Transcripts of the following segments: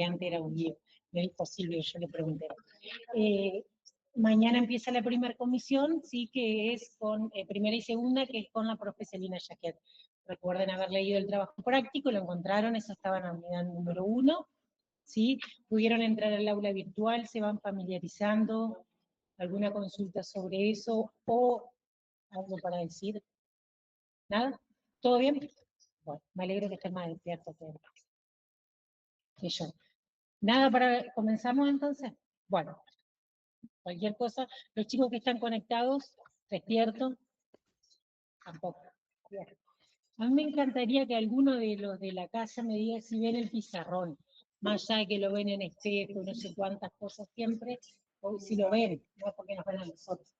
que antes era un lío. Me dijo Silvio, yo le pregunté. Mañana empieza la primera comisión, sí, que es con primera y segunda, que es con la profe Celina Jaquet. Recuerden haber leído el trabajo práctico, lo encontraron, eso estaba en la unidad número 1, ¿sí? Pudieron entrar al aula virtual, se van familiarizando, alguna consulta sobre eso, o algo para decir. ¿Nada? ¿Todo bien? Bueno, me alegro que estén más despiertos que yo. ¿Nada para comenzamos entonces? Bueno, cualquier cosa, los chicos que están conectados, despiertos, tampoco. Bien. A mí me encantaría que alguno de los de la casa me diga si ven el pizarrón, más allá de que lo ven en espejo, no sé cuántas cosas siempre, o si lo ven, no porque nos ven a nosotros.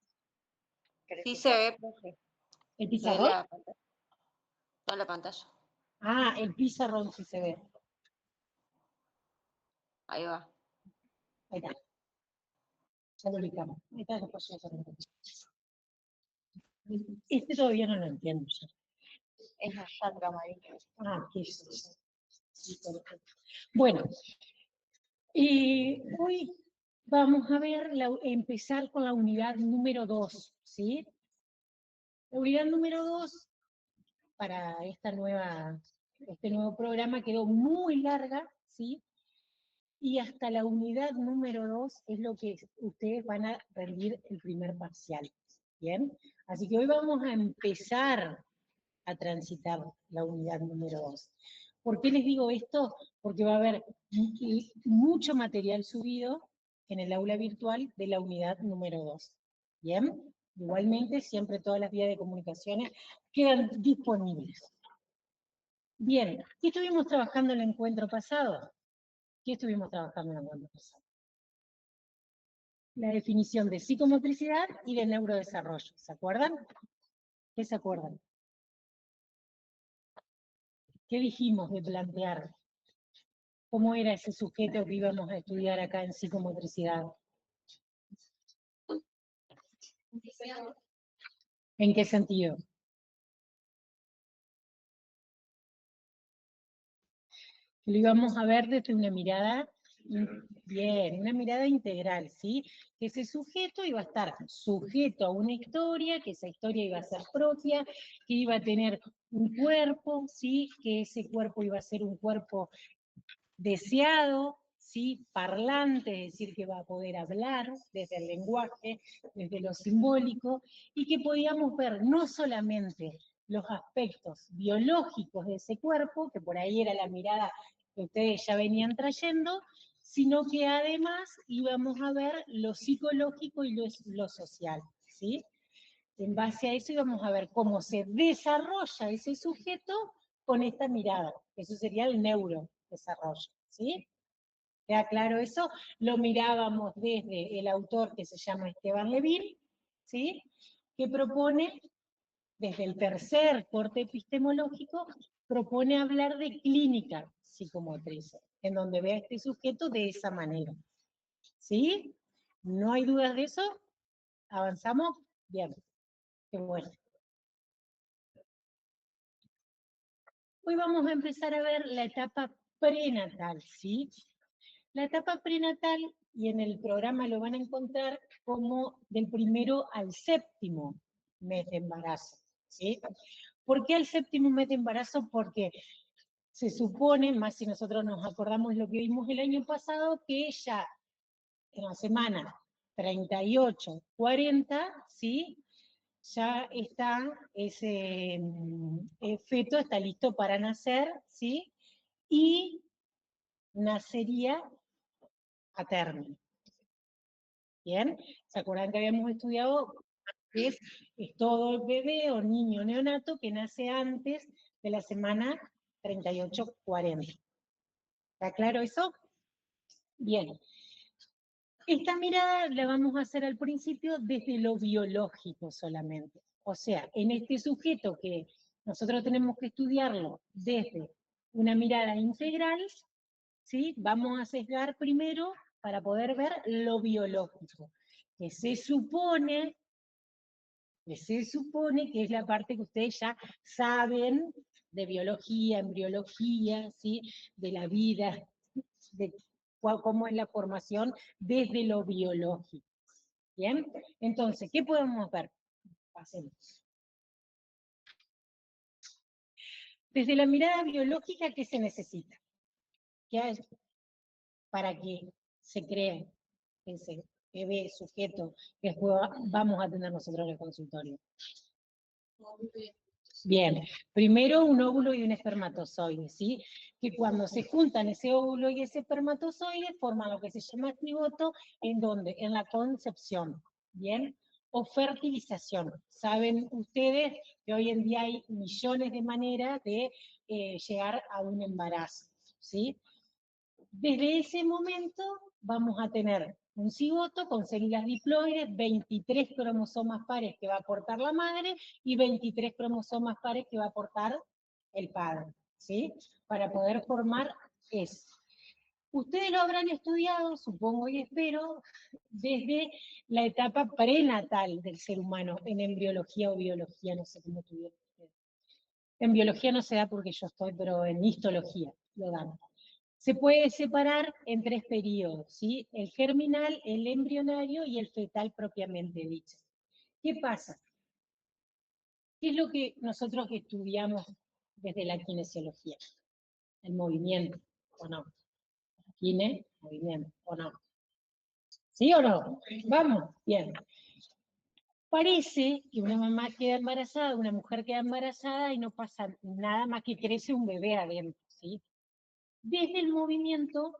Sí se ve, profe. ¿El pizarrón? No la pantalla. Ah, el pizarrón sí se ve. Ahí va. Ahí está. Ya lo ubicamos. Ahí está, después ya lo ubicamos. Este todavía no lo entiendo yo. Es bastante amarillo. Ah, qué es eso. Sí, perfecto. Bueno, hoy vamos a ver, empezar con la unidad número 2, ¿sí? La unidad número 2, para este nuevo programa, quedó muy larga, ¿sí? Y hasta la unidad número 2 es lo que ustedes van a rendir el primer parcial, ¿bien? Así que hoy vamos a empezar a transitar la unidad número 2. ¿Por qué les digo esto? Porque va a haber mucho material subido en el aula virtual de la unidad número 2. ¿Bien? Igualmente, siempre todas las vías de comunicaciones quedan disponibles. Bien, ¿qué estuvimos trabajando en el encuentro pasado? ¿Qué estuvimos trabajando en el encuentro pasado? La definición de psicomotricidad y de neurodesarrollo. ¿Se acuerdan? ¿Qué se acuerdan? ¿Qué dijimos de plantear? ¿Cómo era ese sujeto que íbamos a estudiar acá en psicomotricidad? ¿En qué sentido? Lo íbamos a ver desde una mirada, bien, una mirada integral, ¿sí? Que ese sujeto iba a estar sujeto a una historia, que esa historia iba a ser propia, que iba a tener un cuerpo, ¿sí? Que ese cuerpo iba a ser un cuerpo deseado, ¿sí? Parlante, es decir, que va a poder hablar desde el lenguaje, desde lo simbólico, y que podíamos ver no solamente los aspectos biológicos de ese cuerpo, que por ahí era la mirada que ustedes ya venían trayendo, sino que además íbamos a ver lo psicológico y lo social, ¿sí? En base a eso íbamos a ver cómo se desarrolla ese sujeto con esta mirada. Eso sería el neurodesarrollo, ¿sí? ¿Queda claro eso? Lo mirábamos desde el autor que se llama Esteban Levin, ¿sí? Que propone, desde el tercer corte epistemológico, propone hablar de clínica psicomotriz, en donde ve a este sujeto de esa manera. ¿Sí? ¿No hay dudas de eso? ¿Avanzamos? Bien. Qué bueno. Hoy vamos a empezar a ver la etapa prenatal, ¿sí? La etapa prenatal, y en el programa lo van a encontrar como del 1º al 7º mes de embarazo, ¿sí? ¿Por qué al 7º mes de embarazo? Porque se supone, más si nosotros nos acordamos lo que vimos el año pasado, que ya en la semana 38, 40, ¿sí? Ya está, ese feto está listo para nacer, ¿sí? Y nacería a término. ¿Bien? ¿Se acuerdan que habíamos estudiado que es todo el bebé o niño neonato que nace antes de la semana 38-40? ¿Está claro eso? Bien. Esta mirada la vamos a hacer al principio desde lo biológico solamente. O sea, en este sujeto que nosotros tenemos que estudiarlo desde una mirada integral, ¿sí? Vamos a sesgar primero para poder ver lo biológico, que se supone que es la parte que ustedes ya saben de biología, embriología, ¿sí? De la vida, de cómo es la formación desde lo biológico. ¿Bien? Entonces, ¿qué podemos ver? Pasemos. Desde la mirada biológica, ¿qué se necesita? ¿Qué hay para que se cree ese bebé sujeto que después vamos a tener nosotros en el consultorio? Bien, primero un óvulo y un espermatozoide, ¿sí? Que cuando se juntan ese óvulo y ese espermatozoide forman lo que se llama cigoto, ¿en dónde? En la concepción, ¿bien? O fertilización. Saben ustedes que hoy en día hay millones de maneras de llegar a un embarazo, ¿sí? Desde ese momento vamos a tener un cigoto con células diploides, 23 cromosomas pares que va a aportar la madre y 23 cromosomas pares que va a aportar el padre, ¿sí? Para poder formar eso. Ustedes lo habrán estudiado, supongo y espero, desde la etapa prenatal del ser humano, en embriología o biología, no sé cómo tuvieron ustedes. En biología no se da porque yo estoy, pero en histología lo dan. Se puede separar en 3 periodos, ¿sí? El germinal, el embrionario y el fetal propiamente dicho. ¿Qué pasa? ¿Qué es lo que nosotros estudiamos desde la kinesiología? El movimiento, ¿o no? Kine, movimiento, ¿o no? ¿Sí o no? Vamos, bien. Parece que una mamá queda embarazada, una mujer queda embarazada y no pasa nada más que crece un bebé adentro, ¿sí? Desde el movimiento,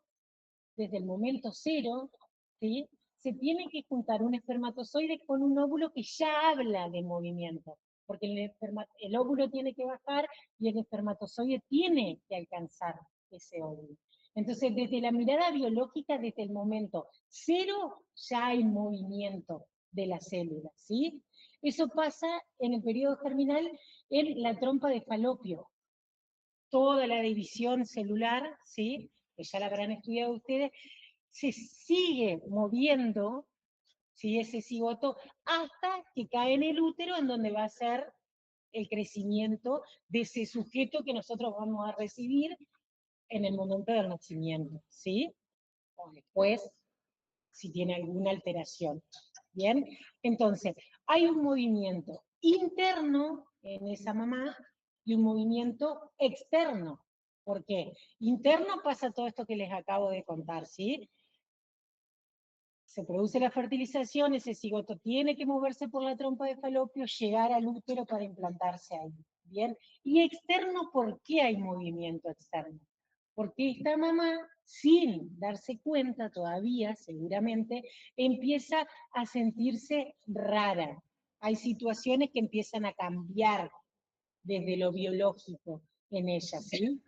desde el momento cero, ¿sí? Se tiene que juntar un espermatozoide con un óvulo que ya habla de movimiento, porque el óvulo tiene que bajar y el espermatozoide tiene que alcanzar ese óvulo. Entonces, desde la mirada biológica, desde el momento cero, ya hay movimiento de las células, ¿sí? Eso pasa en el periodo germinal en la trompa de falopio. Toda la división celular, ¿sí? Que ya la habrán estudiado ustedes, se sigue moviendo, ¿sí? Ese cigoto hasta que cae en el útero, en donde va a ser el crecimiento de ese sujeto que nosotros vamos a recibir en el momento del nacimiento, ¿sí? O después, si tiene alguna alteración. ¿Bien? Entonces, hay un movimiento interno en esa mamá y un movimiento externo. ¿Por qué? Interno pasa todo esto que les acabo de contar, ¿sí? Se produce la fertilización, ese cigoto tiene que moverse por la trompa de falopio, llegar al útero para implantarse ahí. ¿Bien? Y externo, ¿por qué hay movimiento externo? Porque esta mamá, sin darse cuenta todavía, seguramente, empieza a sentirse rara. Hay situaciones que empiezan a cambiar desde lo biológico en ella, ¿sí?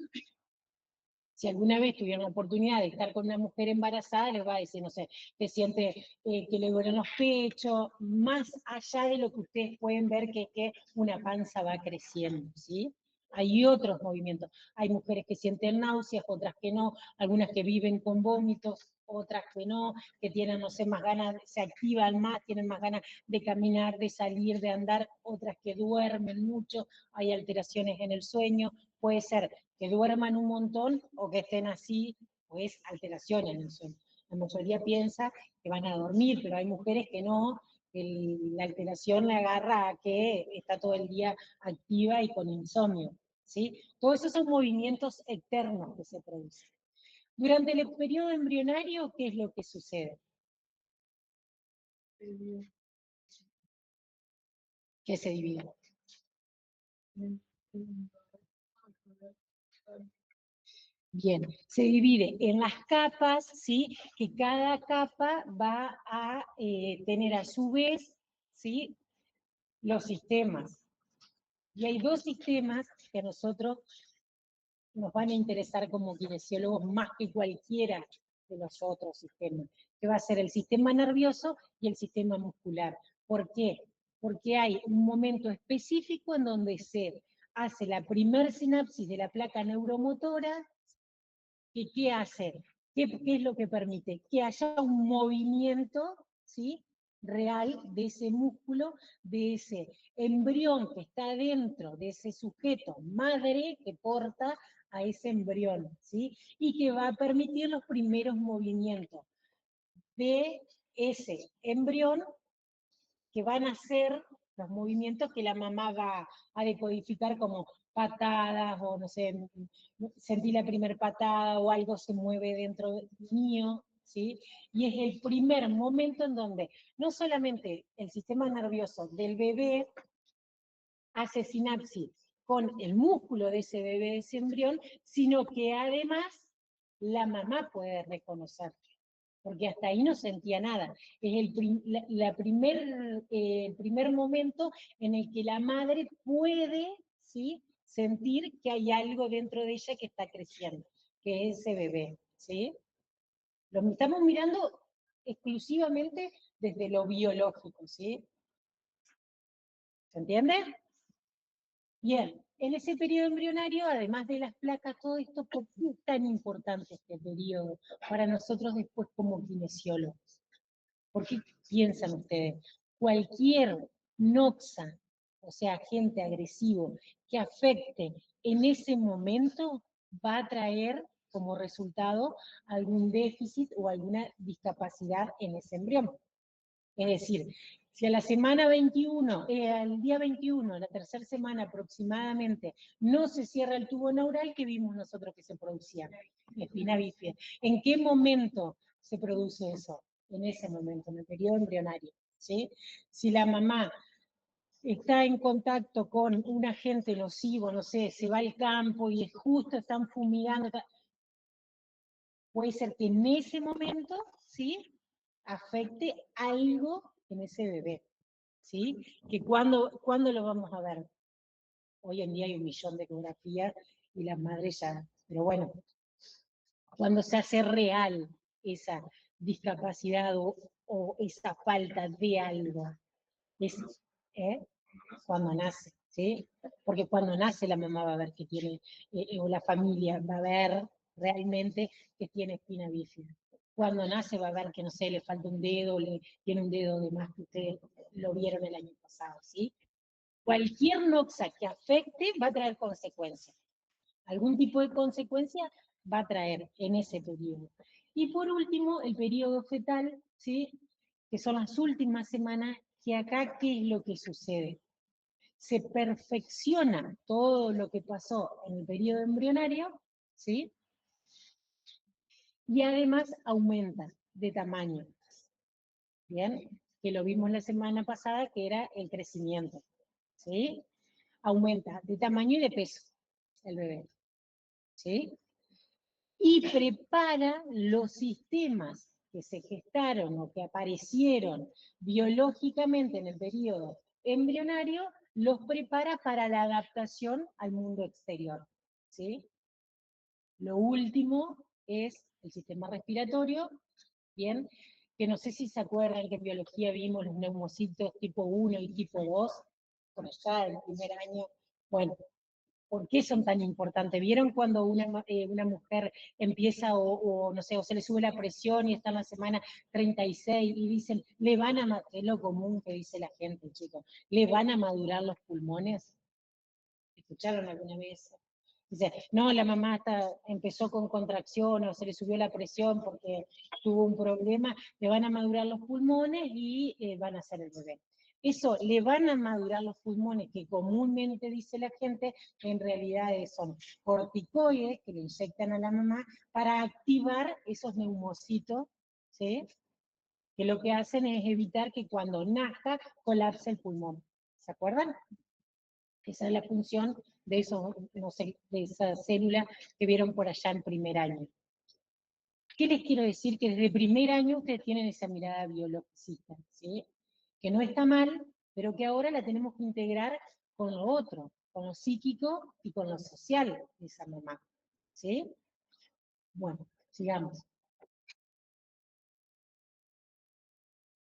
Si alguna vez tuvieron la oportunidad de estar con una mujer embarazada, les va a decir, no sé, que siente que le duelen los pechos, más allá de lo que ustedes pueden ver que es que una panza va creciendo, ¿sí? Hay otros movimientos. Hay mujeres que sienten náuseas, otras que no, algunas que viven con vómitos, otras que no, que tienen, no sé, más ganas, se activan más, tienen más ganas de caminar, de salir, de andar, otras que duermen mucho, hay alteraciones en el sueño, puede ser que duerman un montón o que estén así, pues alteraciones en el sueño. La mayoría piensa que van a dormir, pero hay mujeres que no, la alteración le agarra a que está todo el día activa y con insomnio, ¿sí? Todos esos son movimientos externos que se producen. Durante el periodo embrionario, ¿qué es lo que sucede? Que se divide. Bien, se divide en las capas, ¿sí? Que cada capa va a tener a su vez, ¿sí? Los sistemas. Y hay 2 sistemas que a nosotros nos van a interesar como kinesiólogos más que cualquiera de los otros sistemas, que va a ser el sistema nervioso y el sistema muscular. ¿Por qué? Porque hay un momento específico en donde se hace la primer sinapsis de la placa neuromotora. ¿Y qué hace? ¿Qué es lo que permite? Que haya un movimiento, ¿sí? Real de ese músculo, de ese embrión que está dentro de ese sujeto madre que porta a ese embrión, ¿sí? Y que va a permitir los primeros movimientos de ese embrión, que van a ser los movimientos que la mamá va a decodificar como patadas, o no sé, sentí la primera patada o algo se mueve dentro mío, ¿sí? Y es el primer momento en donde no solamente el sistema nervioso del bebé hace sinapsis con el músculo de ese bebé, de ese embrión, sino que además la mamá puede reconocer, porque hasta ahí no sentía nada. Es el primer momento en el que la madre puede, ¿sí?, sentir que hay algo dentro de ella que está creciendo, que es ese bebé, ¿sí? Lo estamos mirando exclusivamente desde lo biológico, ¿sí? ¿Se entiende? Bien, en ese periodo embrionario, además de las placas, todo esto, ¿por qué es tan importante este periodo para nosotros después como kinesiólogos? ¿Por qué piensan ustedes? Cualquier noxa, o sea, agente agresivo, que afecte en ese momento, va a traer como resultado algún déficit o alguna discapacidad en ese embrión. Es decir, si a la semana 21, al día 21, la tercera semana aproximadamente, no se cierra el tubo neural, que vimos nosotros que se producía, espina bífida. ¿En qué momento se produce eso? En ese momento, en el periodo embrionario, ¿sí? Si la mamá está en contacto con un agente nocivo, no sé, se va al campo y justo están fumigando, puede ser que en ese momento, ¿sí?, afecte algo en ese bebé, ¿sí? Que cuando lo vamos a ver. Hoy en día hay 1.000.000 de ecografías y las madres ya, pero bueno, cuando se hace real esa discapacidad o esa falta de algo, es, ¿eh?, cuando nace, ¿sí? Porque cuando nace la mamá va a ver que tiene, o la familia va a ver realmente que tiene espina bífida. Cuando nace va a ver que, no sé, le falta un dedo, tiene un dedo de más, que ustedes lo vieron el año pasado, ¿sí? Cualquier noxa que afecte va a traer consecuencias. Algún tipo de consecuencia va a traer en ese periodo. Y por último, el periodo fetal, ¿sí?, que son las últimas semanas, que acá, ¿qué es lo que sucede? Se perfecciona todo lo que pasó en el periodo embrionario, ¿sí? Y además aumenta de tamaño, ¿bien? Que lo vimos la semana pasada, que era el crecimiento, ¿sí? Aumenta de tamaño y de peso el bebé, ¿sí? Y prepara los sistemas que se gestaron o que aparecieron biológicamente en el periodo embrionario, los prepara para la adaptación al mundo exterior, ¿sí? Lo último es el sistema respiratorio, ¿bien? Que no sé si se acuerdan que en biología vimos los neumocitos tipo 1 y tipo 2, por allá en el primer año. Bueno, ¿por qué son tan importantes? ¿Vieron cuando una mujer empieza no sé, o se le sube la presión y está en la semana 36 y dicen, le van a, es lo común que dice la gente, chicos, le van a madurar los pulmones? ¿Escucharon alguna vez? Dice, no, la mamá empezó con contracción o se le subió la presión porque tuvo un problema, le van a madurar los pulmones y van a hacer el bebé. Eso, le van a madurar los pulmones, que comúnmente dice la gente, en realidad son corticoides que le inyectan a la mamá para activar esos neumocitos, ¿sí?, que lo que hacen es evitar que cuando nazca colapse el pulmón. ¿Se acuerdan? Esa es la función de esos, no sé, de esas células que vieron por allá en primer año. ¿Qué les quiero decir? Que desde primer año ustedes tienen esa mirada biologicista, ¿sí? Que no está mal, pero que ahora la tenemos que integrar con lo otro, con lo psíquico y con lo social de esa mamá, ¿sí? Bueno, sigamos.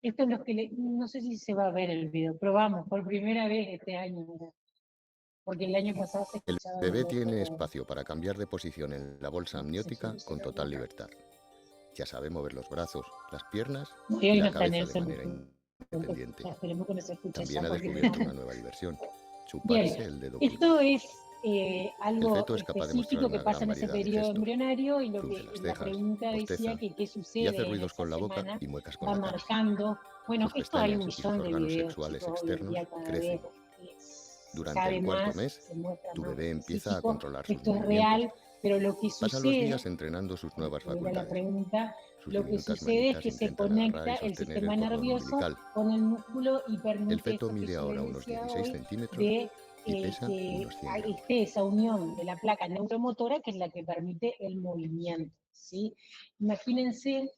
Esto es lo que no sé si se va a ver el video, pero vamos, por primera vez este año, porque el año pasado se El escuchaba bebé bien, tiene pero espacio para cambiar de posición en la bolsa amniótica con total libertad. Ya sabe mover los brazos, las piernas y hoy no la está cabeza de Nelson, manera independiente. esperemos que no se escuche También ya ha porque... descubierto una nueva diversión, Bien, chuparse el dedo esto pulgar. es algo feto es capaz de mostrar específico que una pasa gran en ese variedad de periodo gestos. embrionario y lo Frunce que las la cejas, pregunta decía bosteza que qué y sucede hace en ruidos esa con la boca semana, y muecas con va la cara. marcando. Bueno, Sus esto hay un pestañas y sus millón de órganos videos, sexuales chicos, hoy en externos día cada crecen. vez se Durante el sabe cuarto más, mes, se muestra tu más bebé empieza a específico. controlar sus Esto es movimientos. real, pero lo que Pasa los días sucede, entrenando sus nuevas era la facultades. pregunta, Sus lo que diminutas sucede es manitas que se intentan agarrar conecta y el sostener el sistema cordón nervioso umbilical. con el músculo y El permite feto esto que mide yo ahora les unos decía 16 hoy, centímetros de y pesa que unos 100 gramos. esté esa unión de la placa neuromotora que es la que permite el movimiento, ¿sí? Imagínense,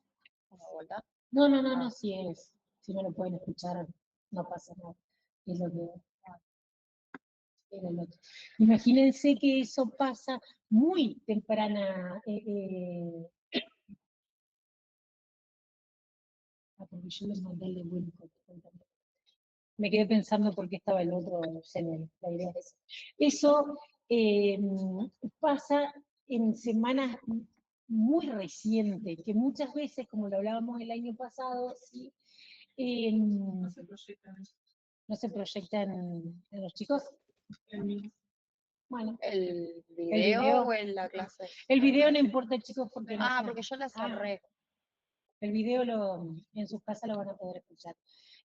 ¿Una vuelta? no, si no lo pueden escuchar, no pasa nada, es lo que era el otro. Imagínense que eso pasa muy temprana, porque yo les mandé el de Winnicott, me quedé pensando por qué estaba el otro la idea es eso. eh, Pasa en semanas muy recientes, que muchas veces, como lo hablábamos el año pasado, ¿sí? No se proyectan en los chicos. Bueno, ¿El video. video o en la clase? El video no importa, chicos, porque no sé. Porque yo la cerré. El video en sus casas lo van a poder escuchar.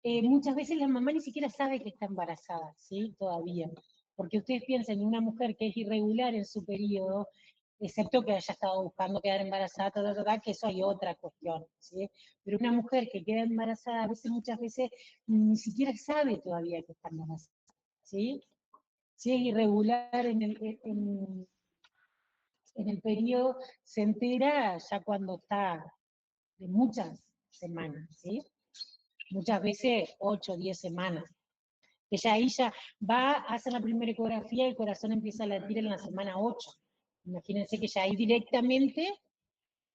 Muchas veces la mamá ni siquiera sabe que está embarazada, ¿sí? Todavía. Porque ustedes piensan en una mujer que es irregular en su periodo, excepto que haya estado buscando quedar embarazada, que eso hay otra cuestión, ¿sí? Pero una mujer que queda embarazada, muchas veces, ni siquiera sabe todavía que está embarazada, ¿sí? Si es irregular en el periodo, se entera ya cuando está de muchas semanas, ¿sí? Muchas veces 8 o 10 semanas. Ella ahí ya va, hace la primera ecografía y el corazón empieza a latir en la semana 8. Imagínense que ya ahí directamente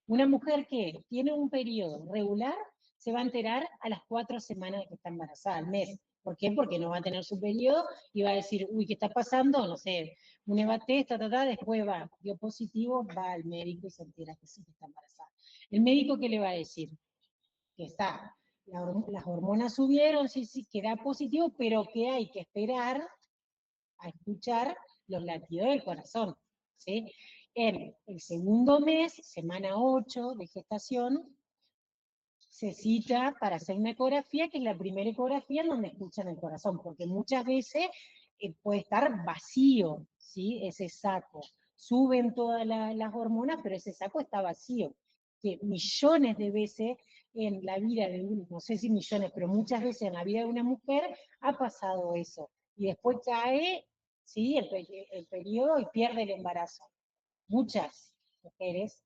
una mujer que tiene un periodo regular se va a enterar a las 4 semanas de que está embarazada, al mes. ¿Por qué? Porque no va a tener su periodo y va a decir, uy, ¿qué está pasando? No sé, un EVA-test, después va, dio positivo, va al médico y se entera que sí que está embarazada. ¿El médico qué le va a decir? Que está, las hormonas subieron, sí, que da positivo, pero que hay que esperar a escuchar los latidos del corazón, ¿sí? En el segundo mes, semana 8 de gestación, se cita para hacer una ecografía, que es la primera ecografía en donde escuchan el corazón, porque muchas veces puede estar vacío, ¿sí? Ese saco. Suben todas las hormonas, pero ese saco está vacío. Que millones de veces en la vida de uno, no sé si millones, pero muchas veces en la vida de una mujer ha pasado eso. Y después cae, ¿sí? El periodo y pierde el embarazo. Muchas mujeres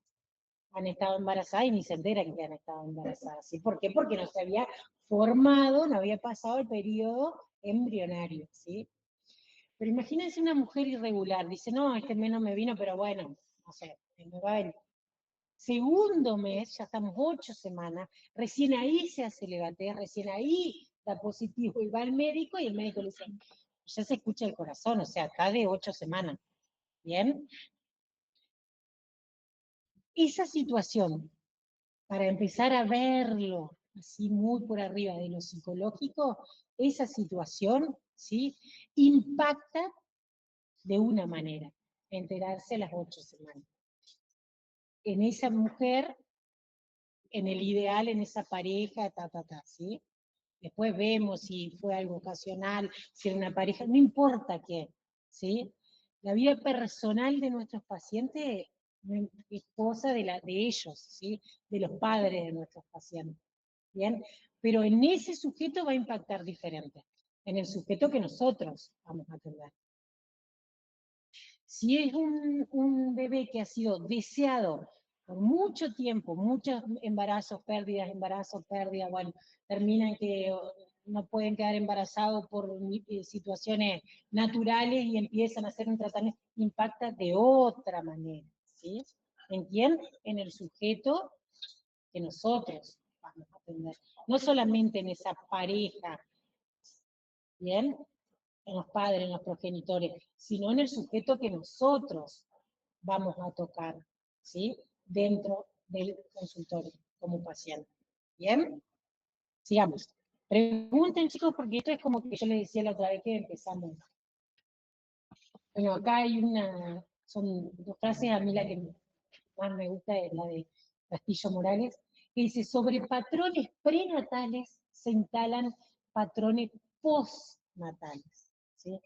han estado embarazadas y ni se enteran que han estado embarazadas. ¿Sí? ¿Por qué? Porque no se había formado, no había pasado el periodo embrionario, ¿sí? Pero imagínense una mujer irregular, dice, no, este mes no me vino, pero bueno, no sé, me va a venir. Segundo mes, ya estamos 8 semanas, recién ahí se hace el EVA-test, recién ahí da positivo y va al médico y el médico le dice, ya se escucha el corazón, o sea, está de 8 semanas. ¿Bien? Esa situación, para empezar a verlo así muy por arriba de lo psicológico, esa situación, ¿sí? Impacta de una manera, enterarse a las 8 semanas. En esa mujer, en el ideal, en esa pareja, ¿sí? Después vemos si fue algo ocasional, si era una pareja, no importa qué, ¿sí? La vida personal de nuestros pacientes es cosa de ellos, ¿sí? De los padres de nuestros pacientes, ¿bien? Pero en ese sujeto va a impactar diferente, en el sujeto que nosotros vamos a atender. Si es un bebé que ha sido deseado por mucho tiempo, muchos embarazos, pérdidas, bueno, terminan que no pueden quedar embarazados por situaciones naturales y empiezan a hacer un tratamiento, impacta de otra manera, ¿sí? ¿En quién? En el sujeto que nosotros vamos a atender. No solamente en esa pareja, ¿bien? En los padres, en los progenitores, sino en el sujeto que nosotros vamos a tocar, ¿sí? Dentro del consultorio, como paciente. ¿Bien? Sigamos. Pregunten, chicos, porque esto es como que yo les decía la otra vez que empezamos. Bueno, acá hay son dos frases, a mí la que más me gusta es la de Castillo Morales, que dice, sobre patrones prenatales se instalan patrones postnatales, ¿sí?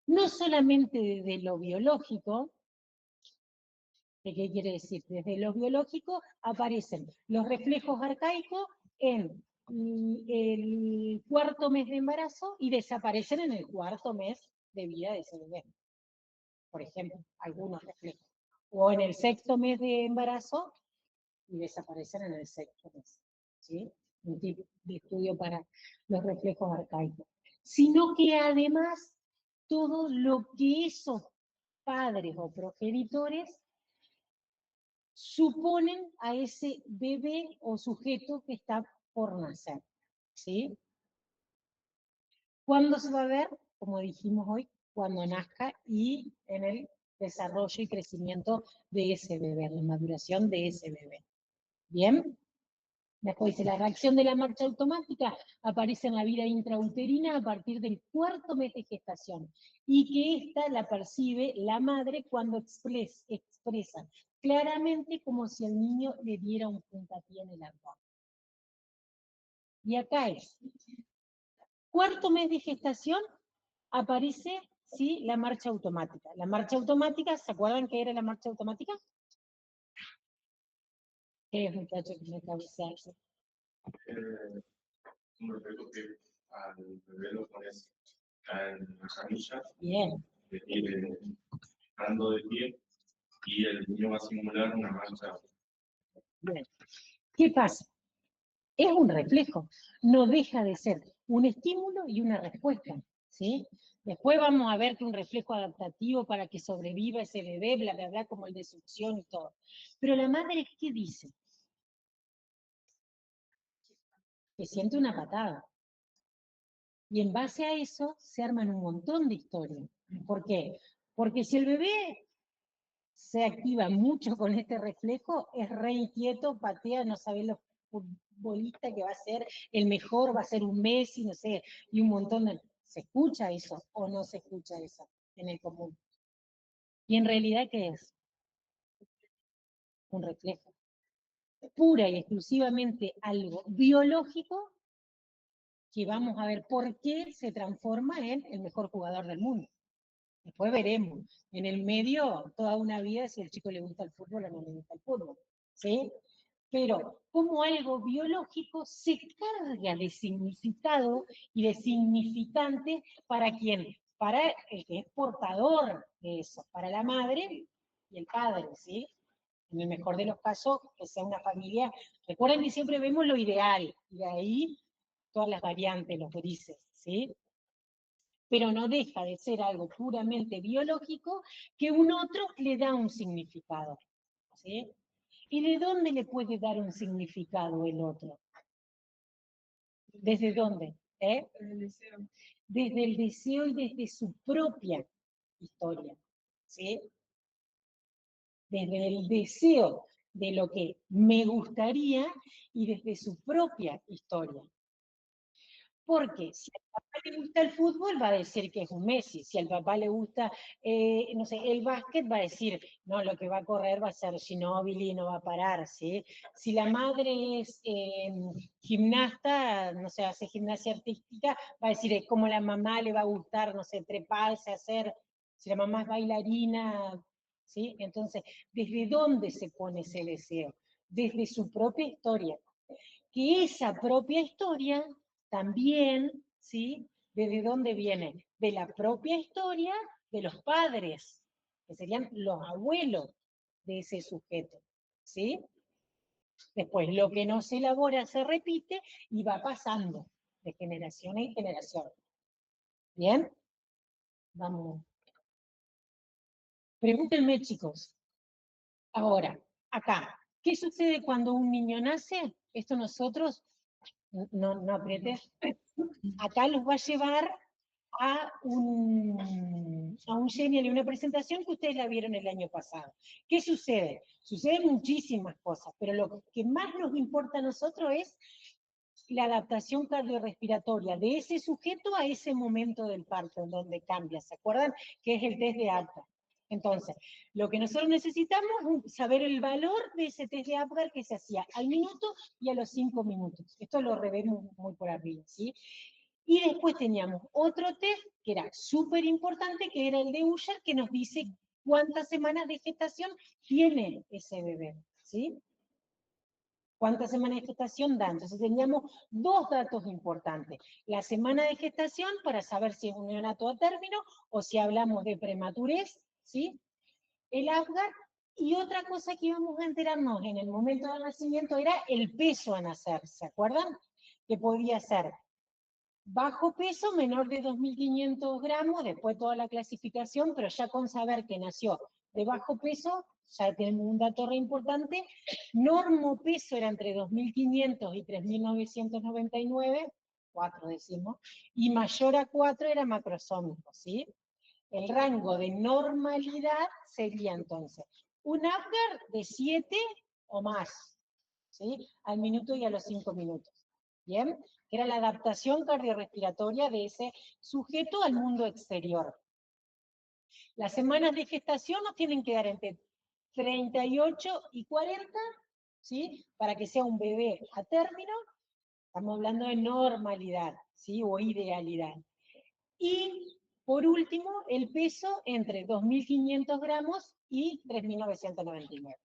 No solamente desde lo biológico, ¿de qué quiere decir? Desde lo biológico aparecen los reflejos arcaicos en el cuarto mes de embarazo y desaparecen en el cuarto mes de vida de ese bebé. Por ejemplo, algunos reflejos. O en el sexto mes de embarazo y desaparecen en el sexto mes. ¿Sí? Un tipo de estudio para los reflejos arcaicos. Sino que además, todo lo que esos padres o progenitores suponen a ese bebé o sujeto que está por nacer. ¿Sí? ¿Cuándo se va a ver? Como dijimos hoy, cuando nazca y en el desarrollo y crecimiento de ese bebé, la maduración de ese bebé. ¿Bien? Después dice, la reacción de la marcha automática aparece en la vida intrauterina a partir del cuarto mes de gestación y que ésta la percibe la madre cuando expresa claramente como si el niño le diera un puntapié en el abdomen. Y acá es, cuarto mes de gestación aparece, ¿sí?, la marcha automática. La marcha automática, ¿se acuerdan qué era la marcha automática? ¿Qué es, muchachos, que me causa eso? Un reflejo que al bebé lo pones en la camilla, Bien. parando de pie, y el niño va a simular una marcha. Bien. ¿Qué pasa? Es un reflejo, no deja de ser un estímulo y una respuesta, ¿sí? Después vamos a ver que un reflejo adaptativo para que sobreviva ese bebé, bla, bla, bla, como el de succión y todo. Pero la madre, ¿qué dice? Que siente una patada. Y en base a eso se arman un montón de historias. ¿Por qué? Porque si el bebé se activa mucho con este reflejo, es re inquieto, patea, no sabe lo futbolista que va a ser, el mejor va a ser un Messi, no sé, y un montón de... ¿Se escucha eso o no se escucha eso en el común? Y en realidad, ¿qué es? Un reflejo. Pura y exclusivamente algo biológico que vamos a ver por qué se transforma en el mejor jugador del mundo. Después veremos. En el medio, toda una vida, si al chico le gusta el fútbol o no le gusta el fútbol. ¿Sí? Pero como algo biológico se carga de significado y de significante para quién, para el que es portador de eso, para la madre y el padre, ¿sí? En el mejor de los casos, que sea una familia. Recuerden que siempre vemos lo ideal, y de ahí todas las variantes, los grises, ¿sí? Pero no deja de ser algo puramente biológico que un otro le da un significado, ¿sí? ¿Y de dónde le puede dar un significado el otro? ¿Desde dónde? Desde el deseo y desde su propia historia, ¿sí? Desde el deseo de lo que me gustaría y desde su propia historia. Porque si al papá le gusta el fútbol, va a decir que es un Messi. Si al papá le gusta, no sé, el básquet, va a decir, no, lo que va a correr va a ser Ginóbili y no va a parar, ¿sí? Si la madre es gimnasta, no sé, hace gimnasia artística, va a decir, es como la mamá le va a gustar, no sé, treparse, hacer, si la mamá es bailarina, ¿sí? Entonces, ¿desde dónde se pone ese deseo? Desde su propia historia. Que esa propia historia también, ¿sí? ¿Desde dónde viene? De la propia historia de los padres, que serían los abuelos de ese sujeto, ¿sí? Después, lo que no se elabora se repite y va pasando de generación en generación. ¿Bien? Vamos. Pregúntenme, chicos. Ahora, acá, ¿qué sucede cuando un niño nace? Esto nosotros, no aprietes, acá los va a llevar a un genial y una presentación que ustedes la vieron el año pasado. ¿Qué sucede? Suceden muchísimas cosas, pero lo que más nos importa a nosotros es la adaptación cardiorrespiratoria de ese sujeto a ese momento del parto, en donde cambia, ¿se acuerdan? Que es el test de Apgar. Entonces, lo que nosotros necesitamos es saber el valor de ese test de Apgar que se hacía al minuto y a los 5 minutos. Esto lo revemos muy por arriba, ¿sí? Y después teníamos otro test que era súper importante, que era el de Usher, que nos dice cuántas semanas de gestación tiene ese bebé, ¿sí? ¿Cuántas semanas de gestación da? Entonces teníamos dos datos importantes. La semana de gestación para saber si es un neonato a término o si hablamos de prematurez, ¿sí? El Apgar, y otra cosa que íbamos a enterarnos en el momento del nacimiento era el peso a nacer, ¿se acuerdan? Que podía ser bajo peso, menor de 2.500 gramos, después toda la clasificación, pero ya con saber que nació de bajo peso, ya tenemos un dato re importante. Normo peso era entre 2.500 y 3.999, 4 decimos, y mayor a 4 era macrosómico, ¿sí? El rango de normalidad sería entonces un Apgar de 7 o más, ¿sí? Al minuto y a los 5 minutos. ¿Bien? Que era la adaptación cardiorrespiratoria de ese sujeto al mundo exterior. Las semanas de gestación nos tienen que dar entre 38 y 40, ¿sí? Para que sea un bebé a término. Estamos hablando de normalidad, ¿sí? O idealidad. Y, por último, el peso entre 2.500 gramos y 3.999.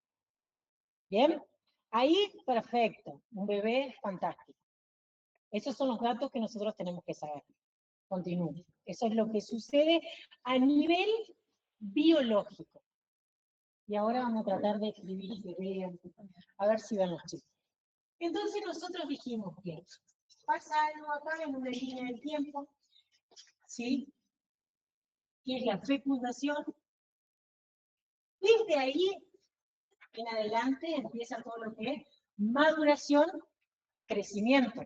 ¿Bien? Ahí, perfecto. Un bebé fantástico. Esos son los datos que nosotros tenemos que saber. Continúo. Eso es lo que sucede a nivel biológico. Y ahora vamos a tratar de escribir y que vean, a ver si vemos chicos. Entonces nosotros dijimos que pasa algo acá en una línea del tiempo, ¿sí? Que es la fecundación. Desde ahí en adelante empieza todo lo que es maduración, crecimiento.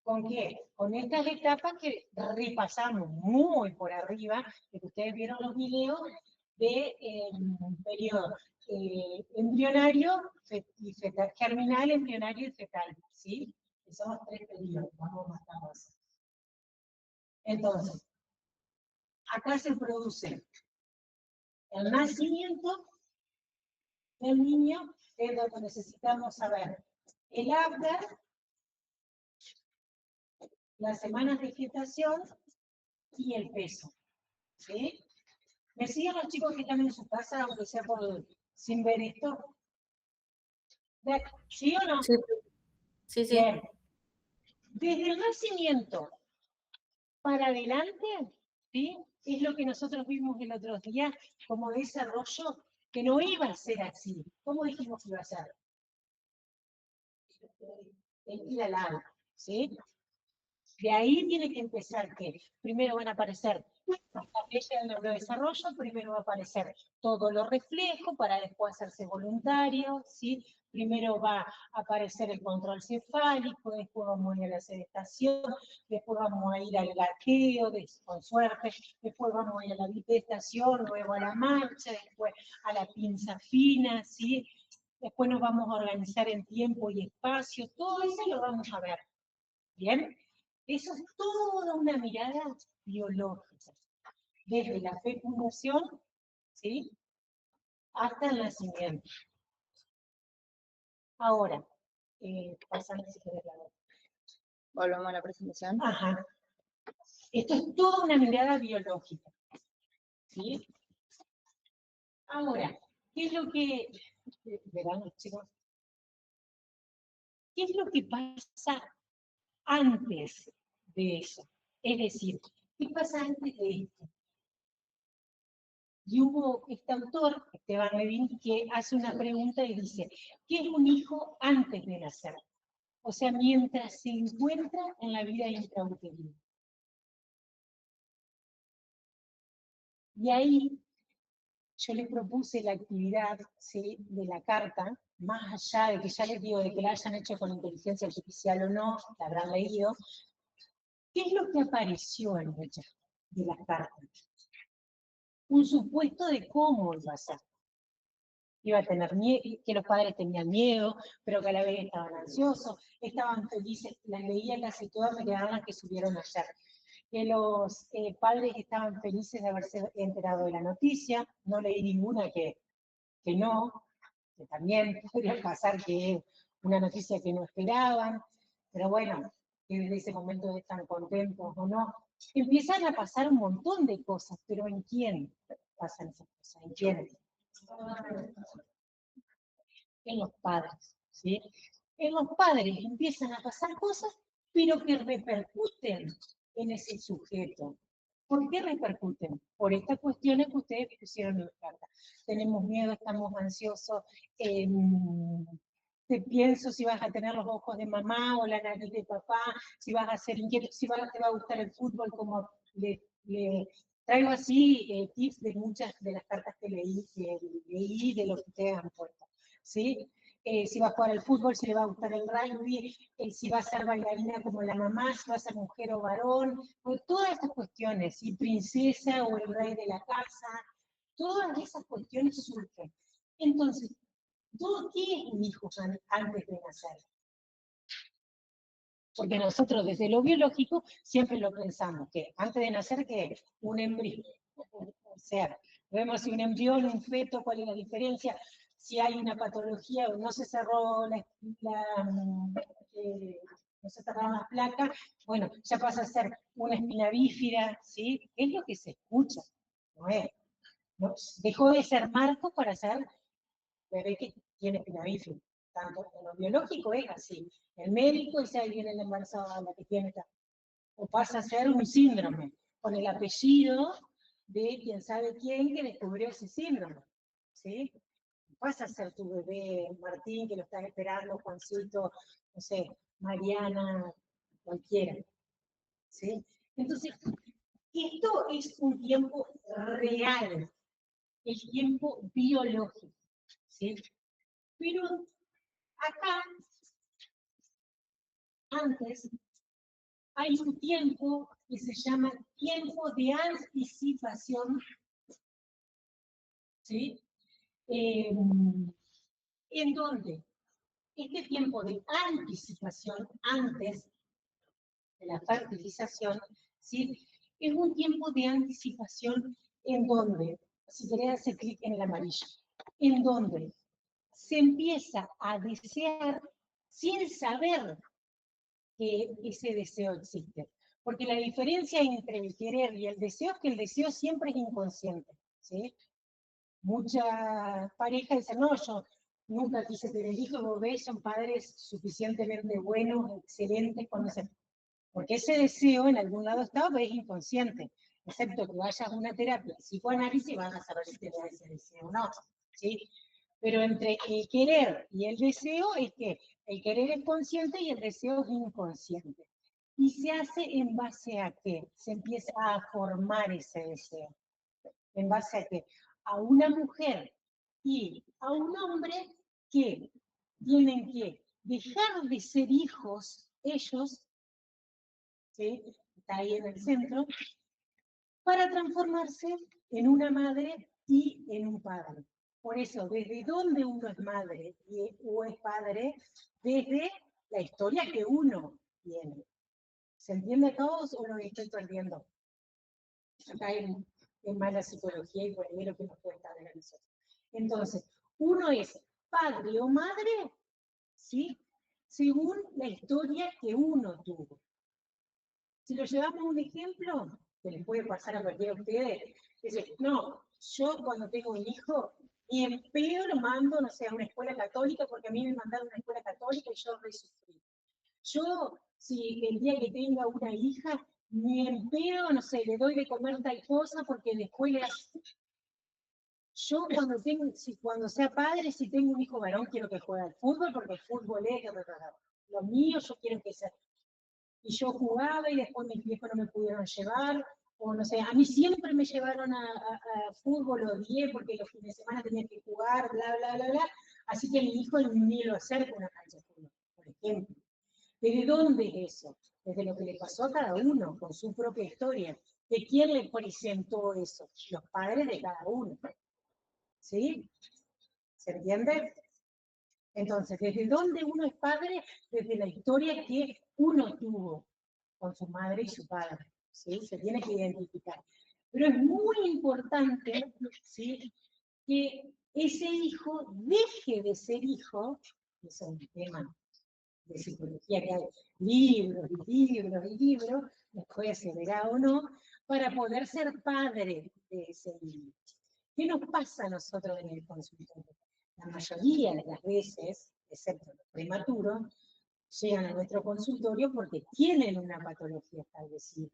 ¿Con qué? Con estas etapas que repasamos muy por arriba, que ustedes vieron los videos de periodo embrionario y fetal, germinal, embrionario y fetal, ¿sí? Que son los 3 periodos, vamos más. Entonces, acá se produce el nacimiento del niño, es lo que necesitamos saber. El Apgar, las semanas de gestación y el peso, ¿sí? ¿Me siguen los chicos que están en su casa, aunque sea por sin ver esto? ¿Sí o no? Sí, sí, sí. Bien. Desde el nacimiento para adelante, ¿sí? Es lo que nosotros vimos el otro día como desarrollo, que no iba a ser así. ¿Cómo dijimos que iba a ser? Ir al lado, ¿sí? De ahí tiene que empezar que primero van a aparecer las leyes del neurodesarrollo, primero va a aparecer todo lo reflejo para después hacerse voluntario, ¿sí? Primero va a aparecer el control cefálico, después vamos a ir a la sedestación, después vamos a ir al gateo, con suerte, después vamos a ir a la bipestación, luego a la marcha, después a la pinza fina, ¿sí? Después nos vamos a organizar en tiempo y espacio, todo eso lo vamos a ver, ¿bien? Eso es toda una mirada biológica, desde la fecundación, ¿sí? Hasta el nacimiento. Ahora, pasando si querés la otra. Volvemos a la presentación. Ajá. Esto es toda una mirada biológica, ¿sí? Ahora, ¿qué es lo que... verán, chicos? ¿Qué es lo que pasa antes de eso? Es decir, ¿qué pasa antes de esto? Y hubo este autor, Esteban Levin, que hace una pregunta y dice, ¿qué es un hijo antes de nacer? O sea, mientras se encuentra en la vida intrauterina. Y ahí yo les propuse la actividad, ¿sí?, de la carta, más allá de que ya les digo de que la hayan hecho con inteligencia artificial o no, la habrán leído. ¿Qué es lo que apareció en ella de las cartas? Un supuesto de cómo iba a ser. iba a tener miedo, que los padres tenían miedo, pero que a la vez estaban ansiosos, estaban felices, las leía casi todas, me quedaban las que subieron ayer. Que los padres estaban felices de haberse enterado de la noticia, no leí ninguna que no, que también podría pasar que es una noticia que no esperaban, pero bueno, que desde ese momento están contentos o no. Empiezan a pasar un montón de cosas, pero ¿en quién pasan esas cosas? ¿En quién? En los padres, ¿sí? En los padres empiezan a pasar cosas, pero que repercuten en ese sujeto. ¿Por qué repercuten? Por estas cuestiones que ustedes pusieron en la carta. Tenemos miedo, estamos ansiosos, te pienso si vas a tener los ojos de mamá o la nariz de papá, si vas a ser inquieto, si te va a gustar el fútbol, como le traigo así tips de muchas de las cartas que leí de lo que ustedes han puesto, ¿sí? Si va a jugar al fútbol, si le va a gustar el rugby, si va a ser bailarina como la mamá, si va a ser mujer o varón, todas estas cuestiones, si princesa o el rey de la casa, todas esas cuestiones surgen. Entonces, ¿qué es un hijo antes de nacer? Porque nosotros desde lo biológico siempre lo pensamos, que antes de nacer, ¿qué es? Un embrión. O sea, vemos si un embrión, un feto, cuál es la diferencia, si hay una patología o no se cerró no se cerraron las placas, bueno, ya pasa a ser una espina bífida, ¿sí? Es lo que se escucha, ¿no es? ¿No? Dejó de ser marco para ser bebé que tiene espina bífida. Tanto en lo biológico es así. El médico dice, ahí viene la embarazada, la que tiene esta. O pasa a ser un síndrome, con el apellido de quien sabe quién que descubrió ese síndrome, ¿sí? Pasa a ser tu bebé Martín, que lo estás esperando, Juancito, no sé, Mariana, cualquiera, ¿sí? Entonces, esto es un tiempo real, el tiempo biológico, ¿sí? Pero acá, antes, hay un tiempo que se llama tiempo de anticipación, ¿sí? En donde este tiempo de anticipación, antes de la fertilización, ¿sí? Es un tiempo de anticipación en donde, si querés hacer clic en el amarillo, en donde se empieza a desear sin saber que ese deseo existe. Porque la diferencia entre el querer y el deseo es que el deseo siempre es inconsciente, ¿sí? Muchas parejas dicen, no, yo nunca quise tener hijos, vos ves, son padres suficientemente buenos, excelentes, conocen. Porque ese deseo en algún lado está, pero es inconsciente. Excepto que vayas a una terapia psicoanálisis, van a saber si tenés ese deseo o no, ¿sí? Pero entre el querer y el deseo es que el querer es consciente y el deseo es inconsciente. Y se hace en base a qué? Se empieza a formar ese deseo. ¿En base a qué? A una mujer y a un hombre que tienen que dejar de ser hijos ellos, ¿sí? Está ahí en el centro, para transformarse en una madre y en un padre. Por eso, desde dónde uno es madre o es padre, desde la historia que uno tiene. ¿Se entiende a todos o lo estoy perdiendo? Acá en mala psicología y bueno, es lo que nos cuesta ver a nosotros. Entonces, uno es padre o madre, ¿sí? Según la historia que uno tuvo. Si lo llevamos a un ejemplo, que les puede pasar a cualquiera de ustedes, dice, no, yo cuando tengo un hijo, ni en pedo lo mando, no sé, a una escuela católica, porque a mí me mandaron a una escuela católica y yo resufrí. Yo, si el día que tenga una hija, ni en pedo, no sé, le doy de comer tal cosa, porque en la escuela... Yo cuando sea padre, si tengo un hijo varón, quiero que juegue al fútbol, porque el fútbol es lo mío, yo quiero que sea. Y yo jugaba y después mis viejos no me pudieron llevar, o no sé, a mí siempre me llevaron a fútbol, lo odié porque los fines de semana tenía que jugar, bla, bla, bla, bla, así que mi hijo ni lo acerca a una cancha de fútbol, por ejemplo. ¿Desde dónde es eso? Desde lo que le pasó a cada uno, con su propia historia. ¿De quién le presentó eso? Los padres de cada uno. ¿Sí? ¿Se entiende? Entonces, ¿desde dónde uno es padre? Desde la historia que uno tuvo con su madre y su padre, ¿sí? Se tiene que identificar. Pero es muy importante, ¿sí?, que ese hijo deje de ser hijo, eso es un tema de psicología que hay libros y libros y libros, después se verá o no, para poder ser padre de ese niño. ¿Qué nos pasa a nosotros en el consultorio? La mayoría de las veces, excepto los prematuros, llegan a nuestro consultorio porque tienen una patología establecida,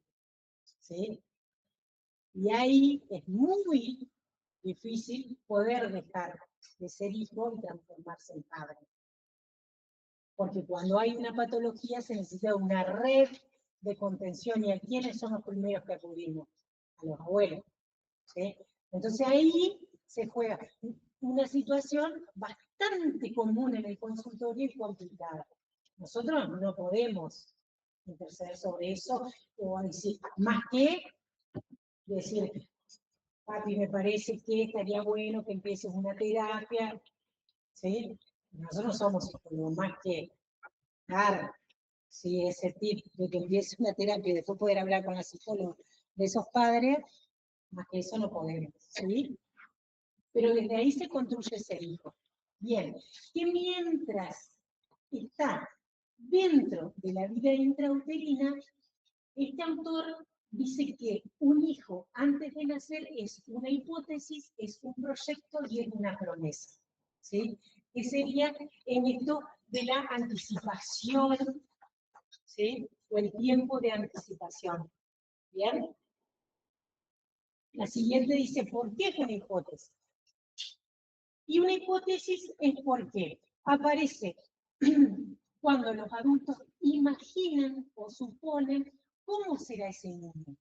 ¿sí? Y ahí es muy difícil poder dejar de ser hijo y transformarse en padre. Porque cuando hay una patología se necesita una red de contención. ¿Y a quiénes son los primeros que acudimos? A los abuelos, ¿sí? Entonces ahí se juega una situación bastante común en el consultorio y complicada. Nosotros no podemos interceder sobre eso o decir, más que decir, papi, me parece que estaría bueno que empieces una terapia, ¿sí? Nosotros no somos psicólogos, más que dar, ¿sí?, ese tip de que empiece una terapia y después poder hablar con la psicóloga de esos padres, más que eso no podemos, ¿sí? Pero desde ahí se construye ese hijo. Bien, que mientras está dentro de la vida intrauterina, este autor dice que un hijo antes de nacer es una hipótesis, es un proyecto y es una promesa, ¿sí? Que sería en esto de la anticipación, ¿sí? O el tiempo de anticipación. ¿Bien? La siguiente dice, ¿por qué es una hipótesis? Y una hipótesis es porque aparece cuando los adultos imaginan o suponen cómo será ese niño,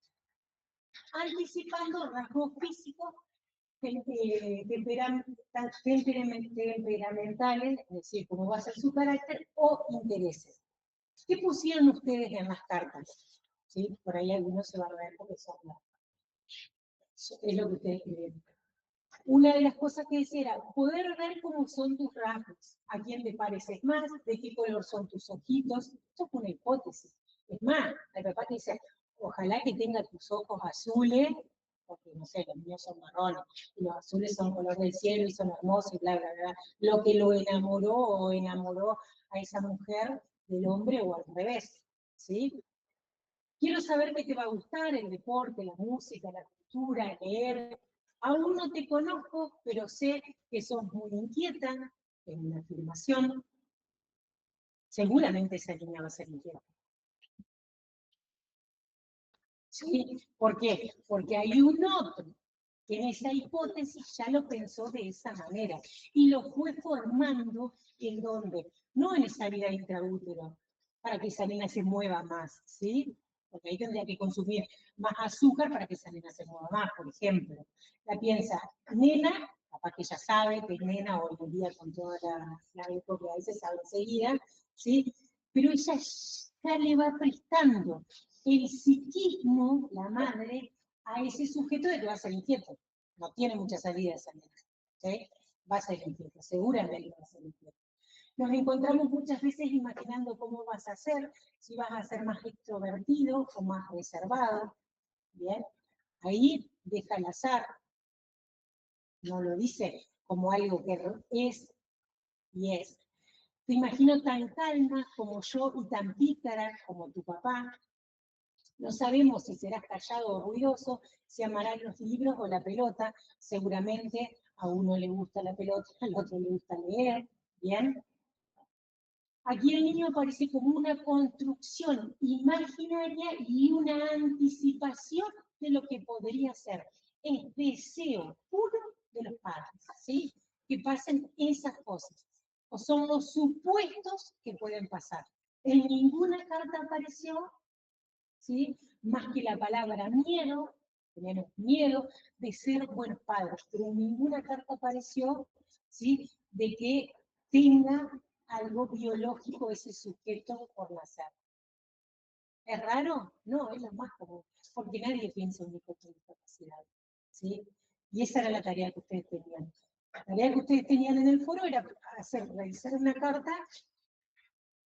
anticipando rasgos físicos temperamentales, es decir, cómo va a ser su carácter, o intereses. ¿Qué pusieron ustedes en las cartas? ¿Sí? Por ahí algunos se van a ver porque son es lo que ustedes creen. Una de las cosas que decía era poder ver cómo son tus rasgos, a quién te pareces más, de qué color son tus ojitos. Esto es una hipótesis. Es más, el papá te dice, ojalá que tenga tus ojos azules, porque no sé, los míos son marrones, y los azules son color del cielo y son hermosos y bla, bla, bla. Lo que lo enamoró o enamoró a esa mujer del hombre o al revés, ¿sí? Quiero saber qué te va a gustar, el deporte, la música, la cultura, leer. Aún no te conozco, pero sé que sos muy inquieta, es una afirmación. Seguramente esa niña va a ser inquieta. ¿Sí? ¿Por qué? Porque hay un otro que en esa hipótesis ya lo pensó de esa manera y lo fue formando en donde, no en esa vida intraútero, para que esa nena se mueva más, ¿sí? Porque ahí tendría que consumir más azúcar para que esa nena se mueva más, por ejemplo. La piensa, nena, capaz que ya sabe que es nena hoy en día con toda la época, a veces sabe enseguida, ¿sí? Pero ella ya le va prestando el psiquismo, la madre, a ese sujeto de que va a ser inquieto. No tiene mucha salida esa nena, ¿sí? Va a ser inquieto, seguramente va a ser inquieto. Nos encontramos muchas veces imaginando cómo vas a ser, si vas a ser más extrovertido o más reservado, ¿bien? Ahí deja el azar, no lo dice como algo que es y es. Te imagino tan calma como yo y tan pícara como tu papá. No sabemos si serás callado o ruidoso, si amarás los libros o la pelota. Seguramente a uno le gusta la pelota, al otro le gusta leer, ¿bien? Aquí el niño aparece como una construcción imaginaria y una anticipación de lo que podría ser. Es deseo puro de los padres, ¿sí? Que pasen esas cosas. O son los supuestos que pueden pasar. En ninguna carta apareció, ¿sí?, más que la palabra miedo, tenemos miedo de ser buenos padres, pero en ninguna carta apareció, ¿sí?, de que tenga algo biológico ese sujeto por nacer. ¿Es raro? No, es lo más común, porque nadie piensa en un hijo con discapacidad, ¿sí? Y esa era la tarea que ustedes tenían. La tarea que ustedes tenían en el foro era realizar una carta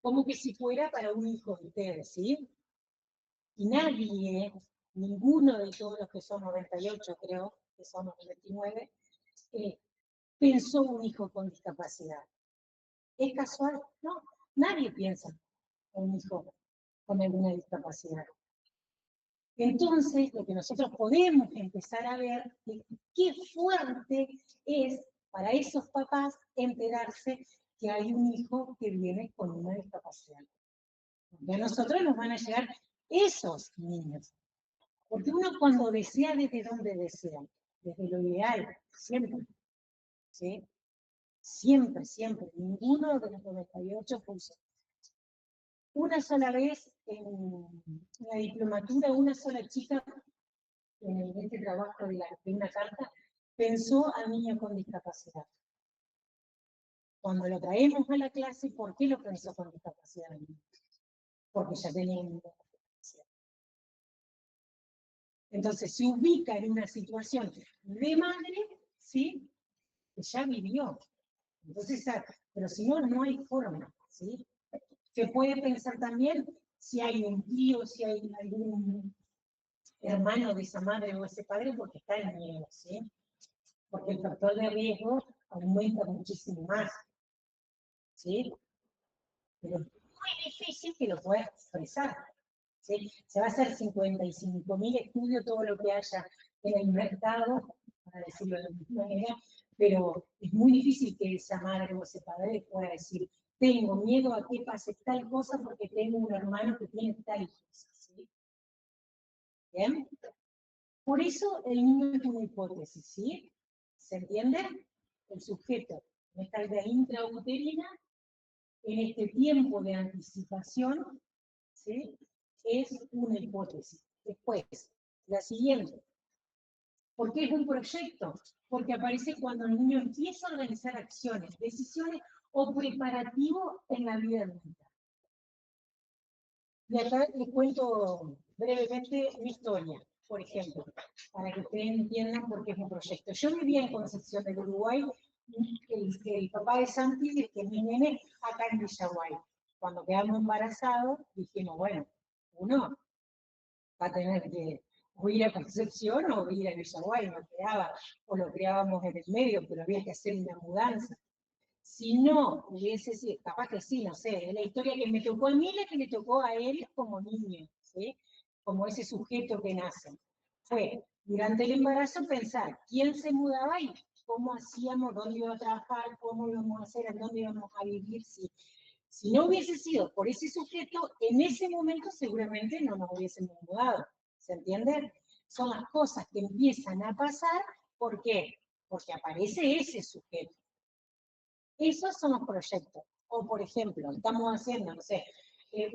como que si fuera para un hijo de ustedes, ¿sí? Y nadie, ninguno de todos los que son 98, creo, que somos 99, pensó un hijo con discapacidad. ¿Es casual? No, nadie piensa en un hijo con alguna discapacidad. Entonces, lo que nosotros podemos empezar a ver es qué fuerte es para esos papás enterarse que hay un hijo que viene con una discapacidad. Porque a nosotros nos van a llegar esos niños. Porque uno cuando desea, ¿desde dónde desea? Desde lo ideal, siempre. ¿Sí? Siempre, siempre. Ninguno de los 98 puso. Una sola vez en la diplomatura, una sola chica en este trabajo de una carta pensó al niño con discapacidad. Cuando lo traemos a la clase, ¿por qué lo pensó con discapacidad? Porque ya tenía una discapacidad. Entonces se ubica en una situación de madre, ¿sí? Que ya vivió. Entonces, pero si no, no hay forma, ¿sí? Se puede pensar también si hay un tío, si hay algún hermano de esa madre o ese padre, porque está en miedo, ¿sí? Porque el factor de riesgo aumenta muchísimo más, ¿sí? Pero es muy difícil que lo puedas expresar, ¿sí? Se va a hacer 55.000 estudios, todo lo que haya en el mercado, para decirlo de alguna manera, pero es muy difícil que esa madre o ese padre pueda decir, tengo miedo a que pase tal cosa porque tengo un hermano que tiene tal cosa, ¿sí? ¿Bien? Por eso el niño es una hipótesis, ¿sí? ¿Se entiende? El sujeto en esta vida intrauterina, en este tiempo de anticipación, ¿sí? Es una hipótesis. Después, la siguiente. ¿Por qué es un proyecto? Porque aparece cuando el niño empieza a organizar acciones, decisiones o preparativo en la vida adulta. Y acá les cuento brevemente mi historia, por ejemplo, para que ustedes entiendan por qué es un proyecto. Yo vivía en Concepción del Uruguay, el papá de Santi, que es mi nene, acá en Villaguay. Cuando quedamos embarazados, dijimos, bueno, uno va a tener que o ir a Concepción o ir a Villaguay, no quedaba, o lo creábamos en el medio, pero había que hacer una mudanza. Si no hubiese sido, capaz que sí, no sé, es la historia que me tocó a mí, la que le tocó a él como niño, ¿sí? Como ese sujeto que nace. Fue, durante el embarazo, pensar quién se mudaba y cómo hacíamos, dónde iba a trabajar, cómo íbamos a hacer, en dónde íbamos a vivir. Si no hubiese sido por ese sujeto, en ese momento seguramente no nos hubiésemos mudado. ¿Se entiende? Son las cosas que empiezan a pasar, ¿por qué? Porque aparece ese sujeto. Esos son los proyectos. O, por ejemplo, estamos haciendo, no sé,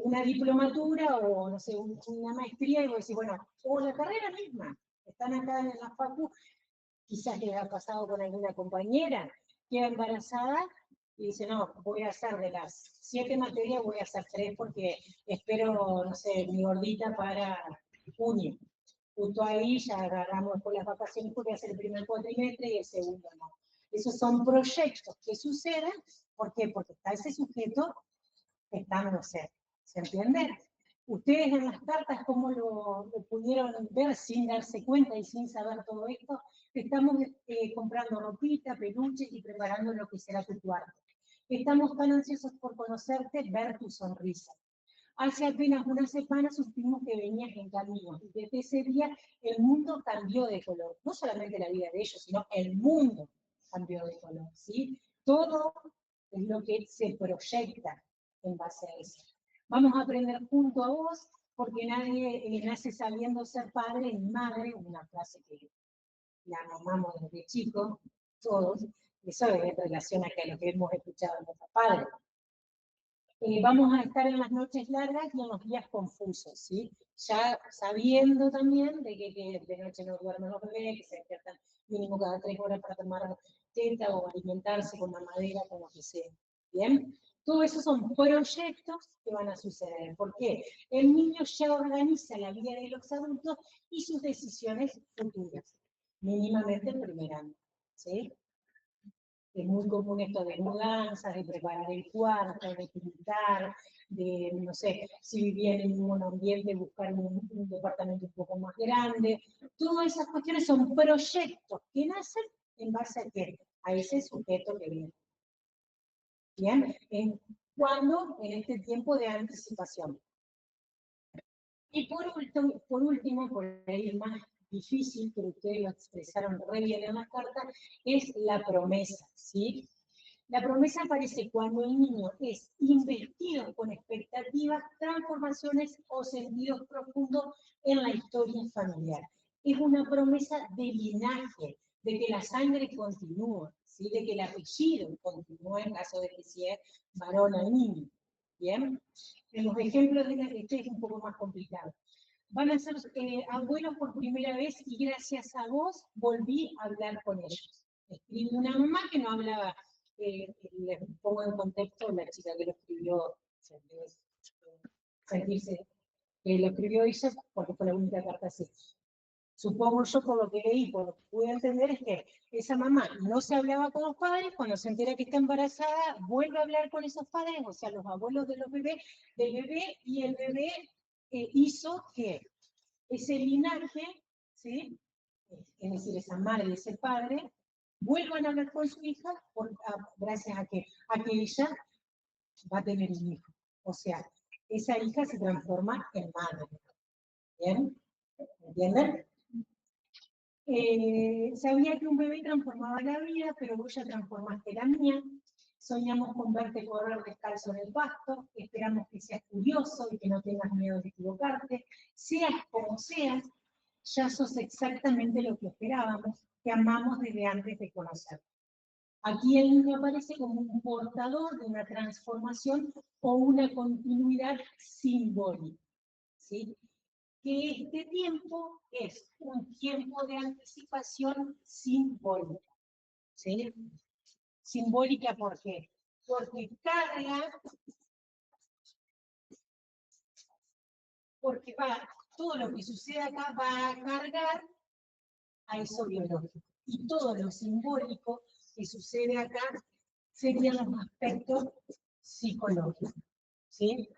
una diplomatura o, no sé, una maestría y vos decís, bueno, o la carrera misma. Están acá en la facu, quizás les ha pasado con alguna compañera, queda embarazada y dice, no, voy a hacer de las 7 materias, voy a hacer 3 porque espero, no sé, mi gordita para junio. Justo ahí ya agarramos por las vacaciones porque hacer el primer cuatrimestre y el segundo no. Esos son proyectos que suceden, ¿por qué? Porque está ese sujeto que está, no sé, ¿se entiende? Ustedes en las cartas, ¿cómo lo pudieron ver sin darse cuenta y sin saber todo esto? Estamos comprando ropita, peluches y preparando lo que será tu cuarto. Estamos tan ansiosos por conocerte, ver tu sonrisa. Hace apenas una semana supimos que venías en camino y desde ese día el mundo cambió de color. No solamente la vida de ellos, sino el mundo cambió de color, ¿sí? Todo es lo que se proyecta en base a eso. Vamos a aprender junto a vos, porque nadie nace sabiendo ser padre ni madre, una frase que la amamos desde chicos, todos, eso es en relación a lo que hemos escuchado de nuestros padres. Vamos a estar en las noches largas y en los días confusos, ¿sí? Ya sabiendo también de que de noche no duermen los bebés, que se despiertan mínimo cada 3 horas para tomar teta o alimentarse con mamadera, con lo que sea. ¿Bien? Todo eso son proyectos que van a suceder. ¿Por qué? El niño ya organiza la vida de los adultos y sus decisiones futuras, mínimamente el primer año, ¿sí? Es muy común esto de mudanzas, de preparar el cuarto, de pintar, de, no sé, si vivían en un ambiente, buscar un departamento un poco más grande. Todas esas cuestiones son proyectos que nacen en base a qué? A ese sujeto que viene. ¿Bien? ¿Cuándo? En este tiempo de anticipación. Y por último, por ahí el más difícil, que ustedes lo expresaron re bien en las cartas, es la promesa, ¿sí? La promesa aparece cuando el niño es investido con expectativas, transformaciones o sentidos profundos en la historia familiar. Es una promesa de linaje, de que la sangre continúa, ¿sí? De que el apellido continúa en caso de que sea varón o niño. ¿Bien? En los ejemplos de este es un poco más complicado. Van a ser abuelos por primera vez y gracias a vos volví a hablar con ellos. Escribe una mamá que no hablaba, les pongo en contexto, la chica que lo escribió, sentirse, lo escribió ella porque fue la única carta así. Supongo yo por lo que leí, por lo que pude entender, es que esa mamá no se hablaba con los padres, cuando se entera que está embarazada, vuelve a hablar con esos padres, o sea, los abuelos de los bebés, del bebé, y el bebé hizo que ese linaje, ¿sí? Es decir, esa madre y ese padre, vuelvan a hablar con su hija gracias a que ella va a tener un hijo. O sea, esa hija se transforma en madre. ¿Bien? ¿Entienden? Sabía que un bebé transformaba la vida, pero vos ya transformaste la mía. Soñamos con verte correr descalzo en el pasto, esperamos que seas curioso y que no tengas miedo de equivocarte. Seas como seas, ya sos exactamente lo que esperábamos, que amamos desde antes de conocer. Aquí el niño aparece como un portador de una transformación o una continuidad simbólica, ¿sí? Que este tiempo es un tiempo de anticipación simbólica, ¿sí? Simbólica, ¿por qué? Porque todo lo que sucede acá va a cargar a eso biológico. Y todo lo simbólico que sucede acá serían los aspectos psicológicos, ¿sí?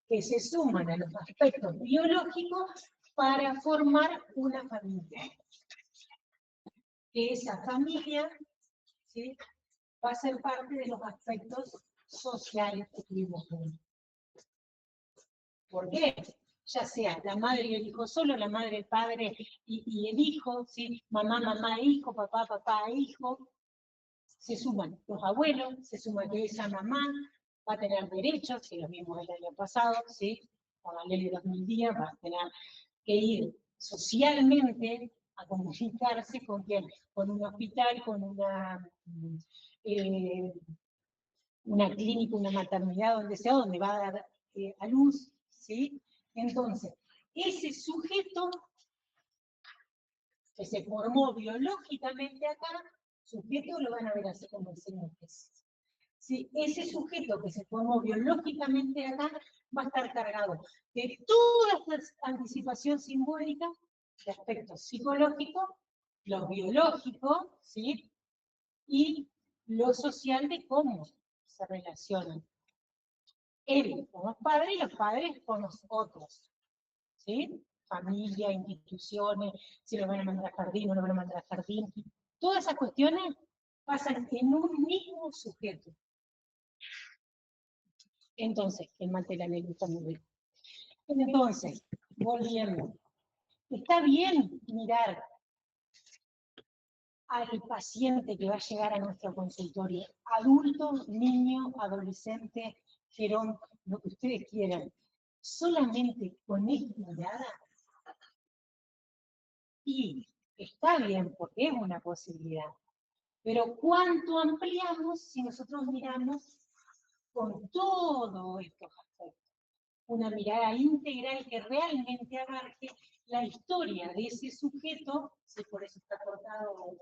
Que se suman a los aspectos biológicos para formar una familia. Que esa familia, ¿sí? Va a ser parte de los aspectos sociales que tuvimos. ¿Por qué? Ya sea la madre y el hijo solo, la madre, el padre y el hijo, ¿sí? Mamá, mamá, hijo, papá, papá, hijo. Se suman los abuelos, se suma que esa mamá va a tener derechos, que lo mismo el año pasado, ¿sí? Con la ley de 2000 días, va a tener que ir socialmente a comunicarse con quién, con un hospital, con una clínica, una maternidad, donde sea, donde va a dar a luz, ¿sí? Entonces, ese sujeto que se formó biológicamente acá, sujeto lo van a ver así como enseñantes. ¿Sí? Ese sujeto que se formó biológicamente acá va a estar cargado de toda esta anticipación simbólica de aspectos psicológicos, lo biológico, ¿sí? Y lo social de cómo se relacionan él con los padres y los padres con los otros, ¿sí? Familia, instituciones, si lo van a mandar a jardín o no lo van a mandar a jardín. Todas esas cuestiones pasan en un mismo sujeto. Entonces, el mantener está muy bien. Entonces, volviendo, está bien mirar al paciente que va a llegar a nuestro consultorio, adulto, niño, adolescente, gerón, lo que ustedes quieran, solamente con esta mirada. Y está bien, porque es una posibilidad. Pero ¿cuánto ampliamos si nosotros miramos con todos estos aspectos? Una mirada integral que realmente abarque la historia de ese sujeto, si por eso está cortado,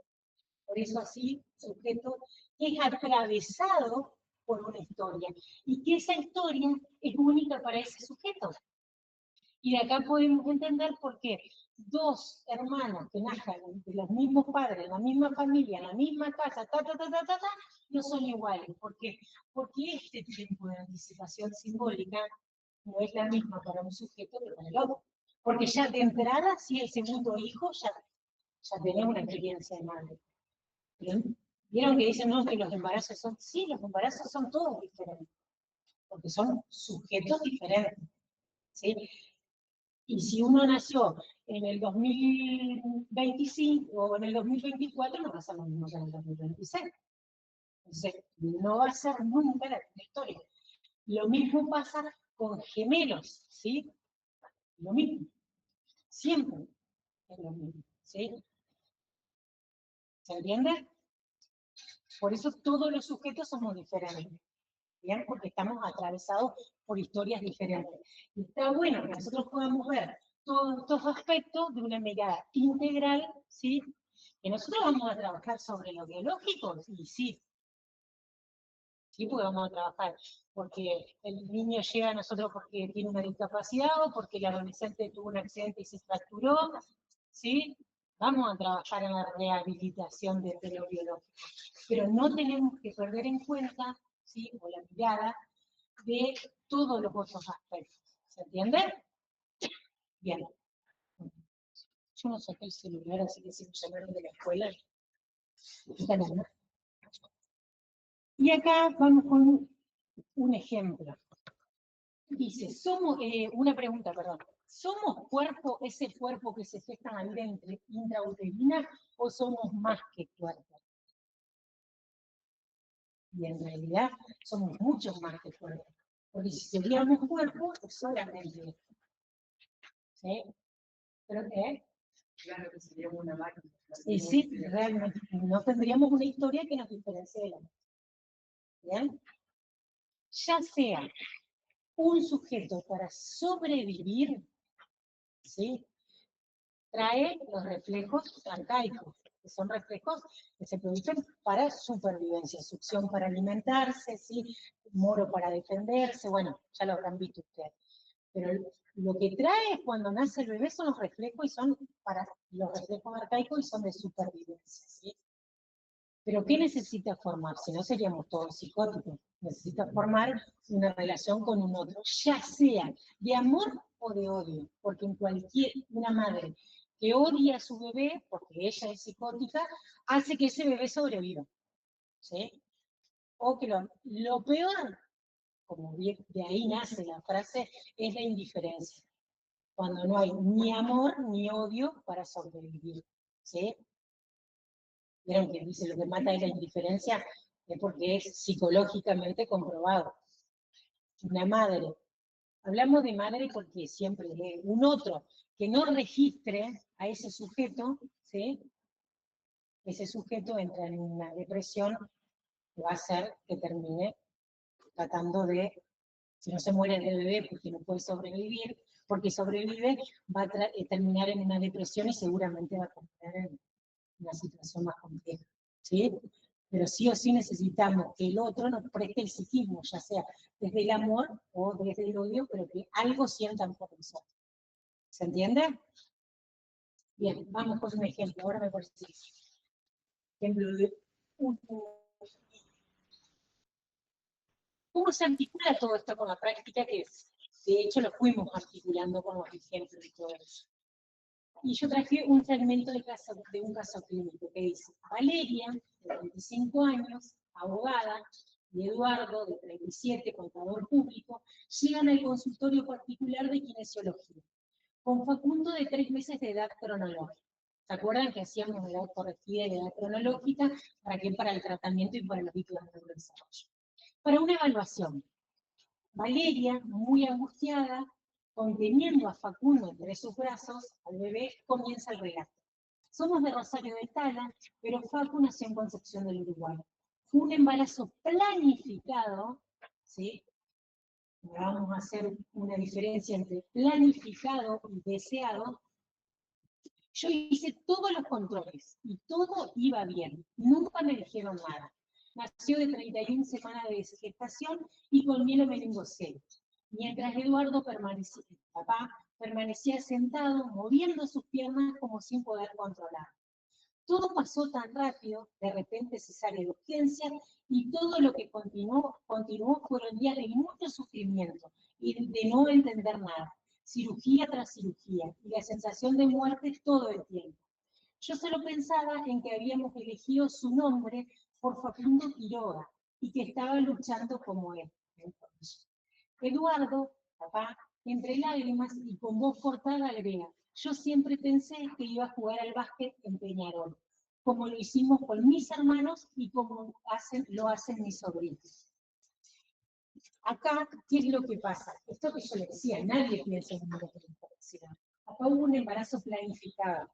por eso así, sujeto, es atravesado por una historia, y que esa historia es única para ese sujeto. Y de acá podemos entender por qué dos hermanos que nazcan de los mismos padres, en la misma familia, en la misma casa, no son iguales. ¿Por qué? Porque este tiempo de anticipación simbólica no es la misma para un sujeto que para el otro. Porque ya de entrada, si el segundo hijo, ya tenés una experiencia de madre. ¿Bien? ¿Vieron que dicen no, que los embarazos son? Sí, los embarazos son todos diferentes, porque son sujetos diferentes. ¿Sí? Y si uno nació en el 2025 o en el 2024, no pasa lo mismo que en el 2026. Entonces, no va a ser nunca la historia. Lo mismo pasa con gemelos, ¿sí? Lo mismo. Siempre es lo mismo, ¿sí? ¿Se entiende? Por eso todos los sujetos somos diferentes. ¿Bien? Porque estamos atravesados por historias diferentes. Y está bueno que nosotros podamos ver todos estos aspectos de una mirada integral, ¿sí? Que nosotros vamos a trabajar sobre lo biológico, y sí. Sí, porque vamos a trabajar porque el niño llega a nosotros porque tiene una discapacidad o porque el adolescente tuvo un accidente y se fracturó, ¿sí? Vamos a trabajar en la rehabilitación de lo biológico. Pero no tenemos que perder en cuenta, ¿sí? O la mirada de todos los otros aspectos. ¿Se entiende? Bien. Yo no saqué el celular, así que si me llamaron de la escuela. Y acá vamos con un ejemplo. Dice, una pregunta, perdón. ¿Somos cuerpo, ese cuerpo que se gesta en la vida intrauterina, o somos más que cuerpo? Y en realidad somos muchos más que cuerpo. Porque si seríamos cuerpo, pues solamente esto. ¿Sí? ¿Pero qué? Claro que seríamos una máquina. Y sí, realmente no tendríamos una historia que nos diferencie de la máquina. ¿Bien? Ya sea un sujeto para sobrevivir, ¿sí? Trae los reflejos arcaicos, que son reflejos que se producen para supervivencia, succión para alimentarse, ¿sí? Moro para defenderse, bueno, ya lo habrán visto ustedes. Pero lo que trae cuando nace el bebé son los reflejos, y son para los reflejos arcaicos y son de supervivencia, ¿sí? Pero ¿qué necesita formar? Si no seríamos todos psicóticos. Necesita formar una relación con un otro, ya sea de amor o de odio, porque una madre que odia a su bebé, porque ella es psicótica, hace que ese bebé sobreviva, ¿sí? O que lo peor, como bien de ahí nace la frase, es la indiferencia, cuando no hay ni amor ni odio para sobrevivir, ¿sí? Vieron que dice lo que mata es la indiferencia, es porque es psicológicamente comprobado. Una madre, hablamos de madre porque siempre un otro que no registre a ese sujeto, ¿sí? Ese sujeto entra en una depresión que va a hacer que termine tratando de, si no se muere el bebé porque no puede sobrevivir, porque sobrevive, va a terminar en una depresión y seguramente va a terminar en una situación más compleja, ¿sí? Pero sí o sí necesitamos que el otro nos preste el psiquismo, ya sea desde el amor o desde el odio, pero que algo sientan por nosotros. ¿Se entiende? Bien, vamos con un ejemplo. Ahora me parece ejemplo de ¿cómo se articula todo esto con la práctica? Que de hecho lo fuimos articulando con los ejemplos y todo eso. Y yo traje un fragmento de un caso clínico que dice: Valeria, de 25 años, abogada, y Eduardo, de 37, contador público, llegan al consultorio particular de kinesiología, con Facundo de 3 meses de edad cronológica. ¿Se acuerdan que hacíamos edad corregida y edad cronológica? ¿Para qué? Para el tratamiento y para los hitos de neurodesarrollo. Para una evaluación. Valeria, muy angustiada, conteniendo a Facundo entre sus brazos, al bebé, comienza el relato. Somos de Rosario de Tala, pero Facu nació en Concepción del Uruguay. Fue un embarazo planificado, ¿sí? Vamos a hacer una diferencia entre planificado y deseado. Yo hice todos los controles y todo iba bien. Nunca me dijeron nada. Nació de 31 semanas de gestación y con mielomeningocele. mientras Eduardo permanecía, el papá, permanecía sentado, moviendo sus piernas como sin poder controlar. Todo pasó tan rápido, de repente cesárea de urgencia, y todo lo que continuó fueron días de mucho sufrimiento y de no entender nada. Cirugía tras cirugía, y la sensación de muerte todo el tiempo. Yo solo pensaba en que habíamos elegido su nombre por Facundo Quiroga, y que estaba luchando como él. Entonces, Eduardo, papá, entre lágrimas y con voz cortada agrega: yo siempre pensé que iba a jugar al básquet en Peñarol, como lo hicimos con mis hermanos y como lo hacen mis sobrinos. Acá, ¿qué es lo que pasa? Esto que yo le decía, nadie piensa en una discapacidad. Acá hubo un embarazo planificado.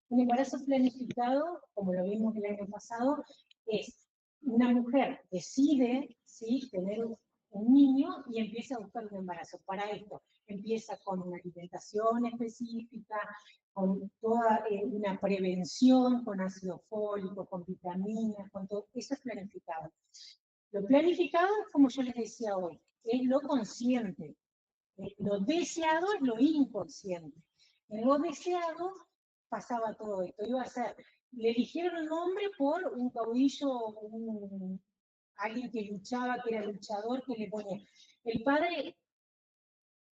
Un embarazo planificado, como lo vimos el año pasado, es una mujer decide, ¿sí?, tener un niño y empieza a buscar un embarazo. Para esto, empieza con una alimentación específica, con toda una prevención, con ácido fólico, con vitaminas, con todo. Eso es planificado. Lo planificado, como yo les decía hoy, es lo consciente. Lo deseado es lo inconsciente. En lo deseado pasaba todo esto. Iba a ser, le eligieron el nombre por un caudillo, alguien que luchaba, que era luchador, que le ponía. El padre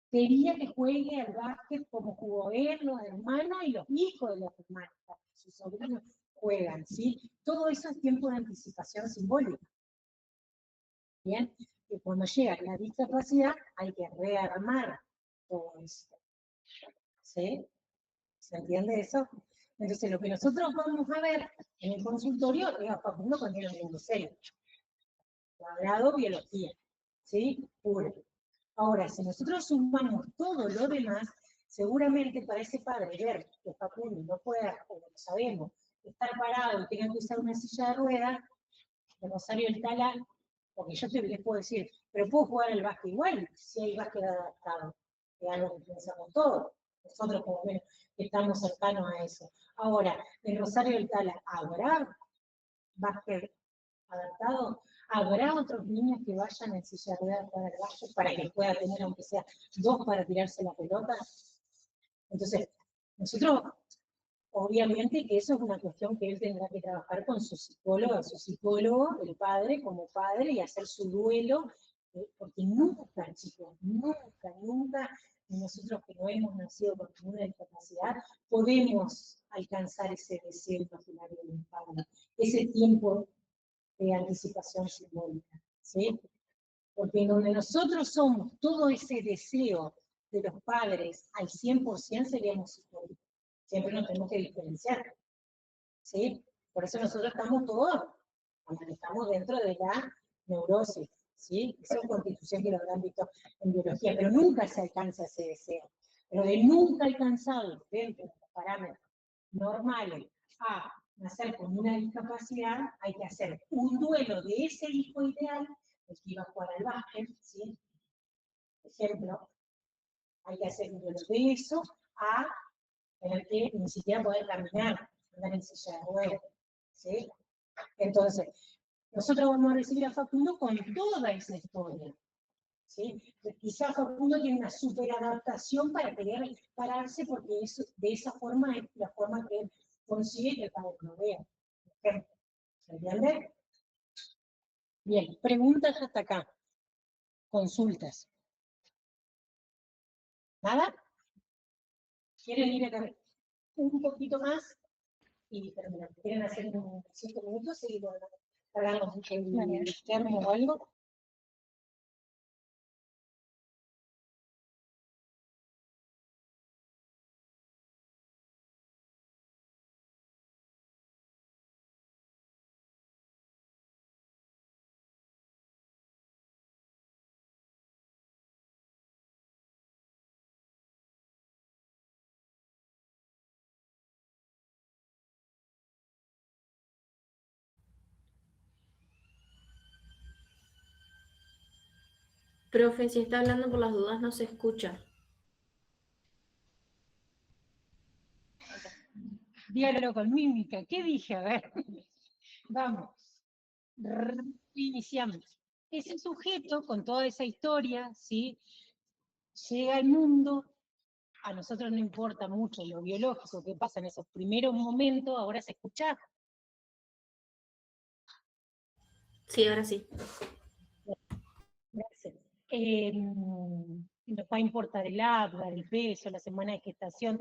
quería que juegue al básquet como jugó él, los hermanos y los hijos de los hermanos. Sus sobrinos juegan, ¿sí? Todo eso es tiempo de anticipación simbólica. Bien, y cuando llega la discapacidad hay que rearmar todo esto. ¿Sí? ¿Se entiende eso? Entonces lo que nosotros vamos a ver en el consultorio es a Facundo con el mundo serio. Cuadrado, biología. ¿Sí? Puro. Ahora, si nosotros sumamos todo lo demás, seguramente para ese padre ver que Facundo no pueda, como lo sabemos, estar parado y tenga que usar una silla de ruedas, de Rosario el Tala, porque yo les puedo decir, pero puedo jugar al básquet igual, si hay básquet adaptado, que es algo que pensamos todos, nosotros por lo menos estamos cercanos a eso. Ahora, en Rosario del Tala, ¿habrá básquet adaptado? ¿Habrá otros niños que vayan en silla de ruedas para el básquet para que pueda tener, aunque sea dos para tirarse la pelota? Entonces, nosotros obviamente que eso es una cuestión que él tendrá que trabajar con su psicólogo, el padre como padre, y hacer su duelo, porque nunca, chicos, nunca, nosotros que no hemos nacido con ninguna discapacidad, podemos alcanzar ese deseo imaginario del padre, ese tiempo de anticipación simbólica, ¿sí? Porque en donde nosotros somos todo ese deseo de los padres al 100% seríamos psicólogos. Siempre nos tenemos que diferenciar, ¿sí? Por eso nosotros estamos todos, estamos dentro de la neurosis, ¿sí? Esa es constitución que lo habrán visto en biología, pero nunca se alcanza ese deseo. Pero de nunca alcanzado dentro de los parámetros normales a nacer con una discapacidad, hay que hacer un duelo de ese hijo ideal, el que iba a jugar al básquet, ¿sí? Por ejemplo, hay que hacer un duelo de eso a tener que ni siquiera poder caminar, andar en silla de ruedas, ¿sí? Entonces, nosotros vamos a recibir a Facundo con toda esa historia, ¿sí? Quizá Facundo tiene una superadaptación para querer pararse porque eso, de esa forma es la forma que él consigue que el padre lo vea. ¿Se entiende? Bien, preguntas hasta acá. Consultas. ¿Nada? ¿Quieren ir a un poquito más? Y terminar. ¿Quieren hacer unos 5 minutos y hagamos el termo o algo? Profe, si está hablando por las dudas no se escucha. Diálogo con mímica. ¿Qué dije? A ver. Vamos. Iniciamos. Ese sujeto, con toda esa historia, ¿sí? llega al mundo, a nosotros no importa mucho lo biológico que pasa en esos primeros momentos, ahora se escucha. Sí, ahora sí. Gracias. Nos va a importar el habla, el peso, la semana de gestación,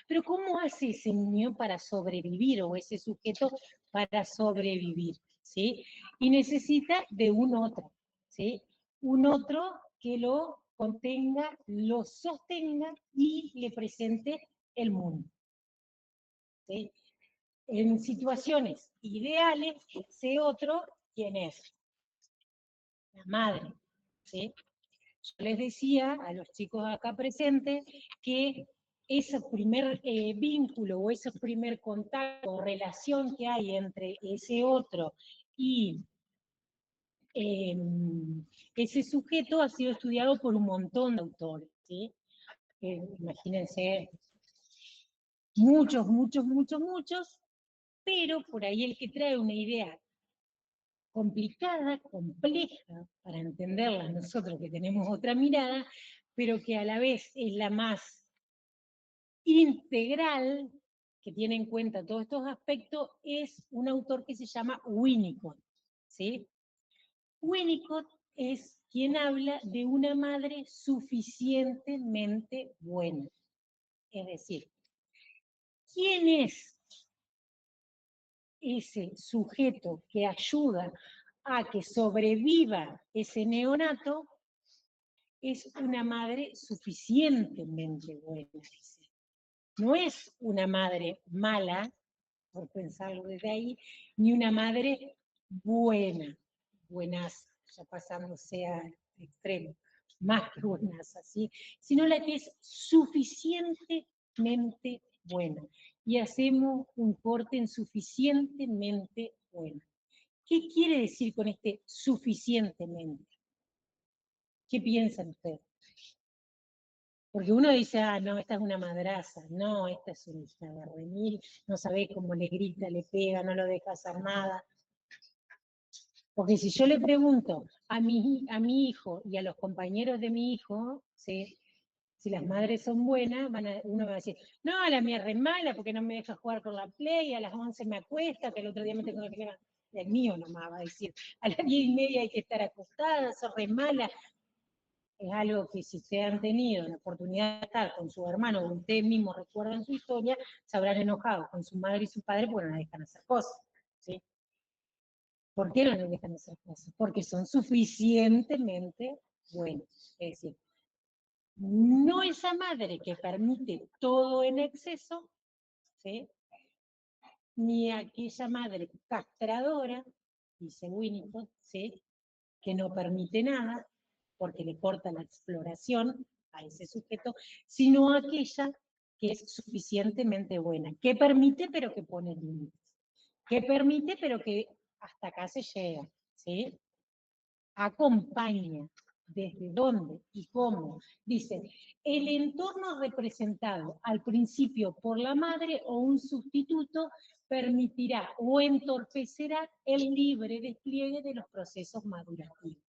pero ¿cómo hace ese niño para sobrevivir o ese sujeto para sobrevivir? ¿Sí? Y necesita de un otro, ¿sí? Un otro que lo contenga, lo sostenga y le presente el mundo. ¿Sí? En situaciones ideales, ese otro, ¿quién es? La madre, ¿sí? Yo les decía a los chicos acá presentes que ese primer vínculo o ese primer contacto o relación que hay entre ese otro y ese sujeto ha sido estudiado por un montón de autores, ¿sí? Imagínense, muchos, pero por ahí el que trae una idea complicada, compleja, para entenderla nosotros que tenemos otra mirada, pero que a la vez es la más integral, que tiene en cuenta todos estos aspectos, es un autor que se llama Winnicott, ¿sí? Winnicott es quien habla de una madre suficientemente buena. Es decir, ¿quién es ese sujeto que ayuda a que sobreviva ese neonato? Es una madre suficientemente buena, dice. No es una madre mala, por pensarlo desde ahí, ni una madre buena, buenas, ya pasándose a extremo, más que buenas así, sino la que es suficientemente buena. Y hacemos un corte en suficientemente buena. ¿Qué quiere decir con este suficientemente? ¿Qué piensan ustedes? Porque uno dice, ah, no, esta es una madraza, no, esta es una hija de remil, no sabe cómo le grita, le pega, no lo deja hacer nada. Porque si yo le pregunto a mi hijo y a los compañeros de mi hijo, ¿sí? Si las madres son buenas, uno va a decir, no, la mía es re mala porque no me deja jugar con la Play, a las 11 me acuesta, que el otro día me tengo que quedar. El mío nomás va a decir, a las 10:30 hay que estar acostada, sos re mala. Es algo que si ustedes han tenido la oportunidad de estar con su hermano o ustedes mismos recuerdan su historia, se habrán enojado con su madre y su padre porque no les dejan hacer cosas. ¿Sí? ¿Por qué no les dejan hacer cosas? Porque son suficientemente buenos. Es decir, no esa madre que permite todo en exceso, ¿sí? Ni aquella madre castradora, dice Winnicott, ¿sí? Que no permite nada, porque le corta la exploración a ese sujeto, sino aquella que es suficientemente buena, que permite pero que pone límites, que permite pero que hasta acá se llega, ¿sí? Acompaña, desde dónde y cómo. Dice, el entorno representado al principio por la madre o un sustituto permitirá o entorpecerá el libre despliegue de los procesos madurativos.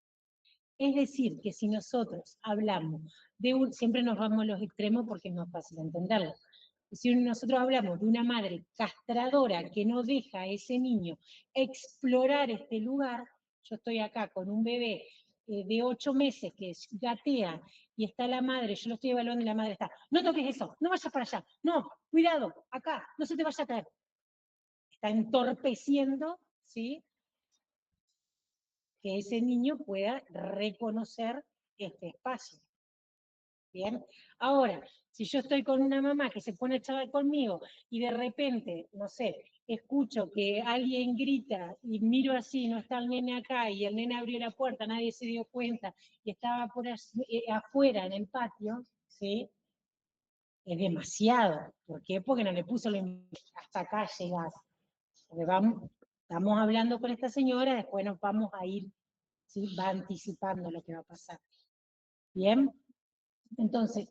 Es decir, que si nosotros hablamos siempre nos vamos a los extremos porque es más fácil entenderlo. Si nosotros hablamos de una madre castradora que no deja a ese niño explorar este lugar, yo estoy acá con un bebé de 8 meses que gatea y está la madre, yo lo estoy evaluando y la madre está, no toques eso, no vayas para allá, no, cuidado, acá, no se te vaya a caer. Está entorpeciendo, ¿sí? Que ese niño pueda reconocer este espacio. ¿Bien? Ahora, si yo estoy con una mamá que se pone a charlar conmigo y de repente, no sé, escucho que alguien grita y miro así, no está el nene acá y el nene abrió la puerta, nadie se dio cuenta y estaba afuera en el patio, ¿sí? Es demasiado. ¿Por qué? Porque no le puso hasta acá llegás. Porque estamos hablando con esta señora, después nos vamos a ir, ¿sí? Va anticipando lo que va a pasar. ¿Bien? Entonces,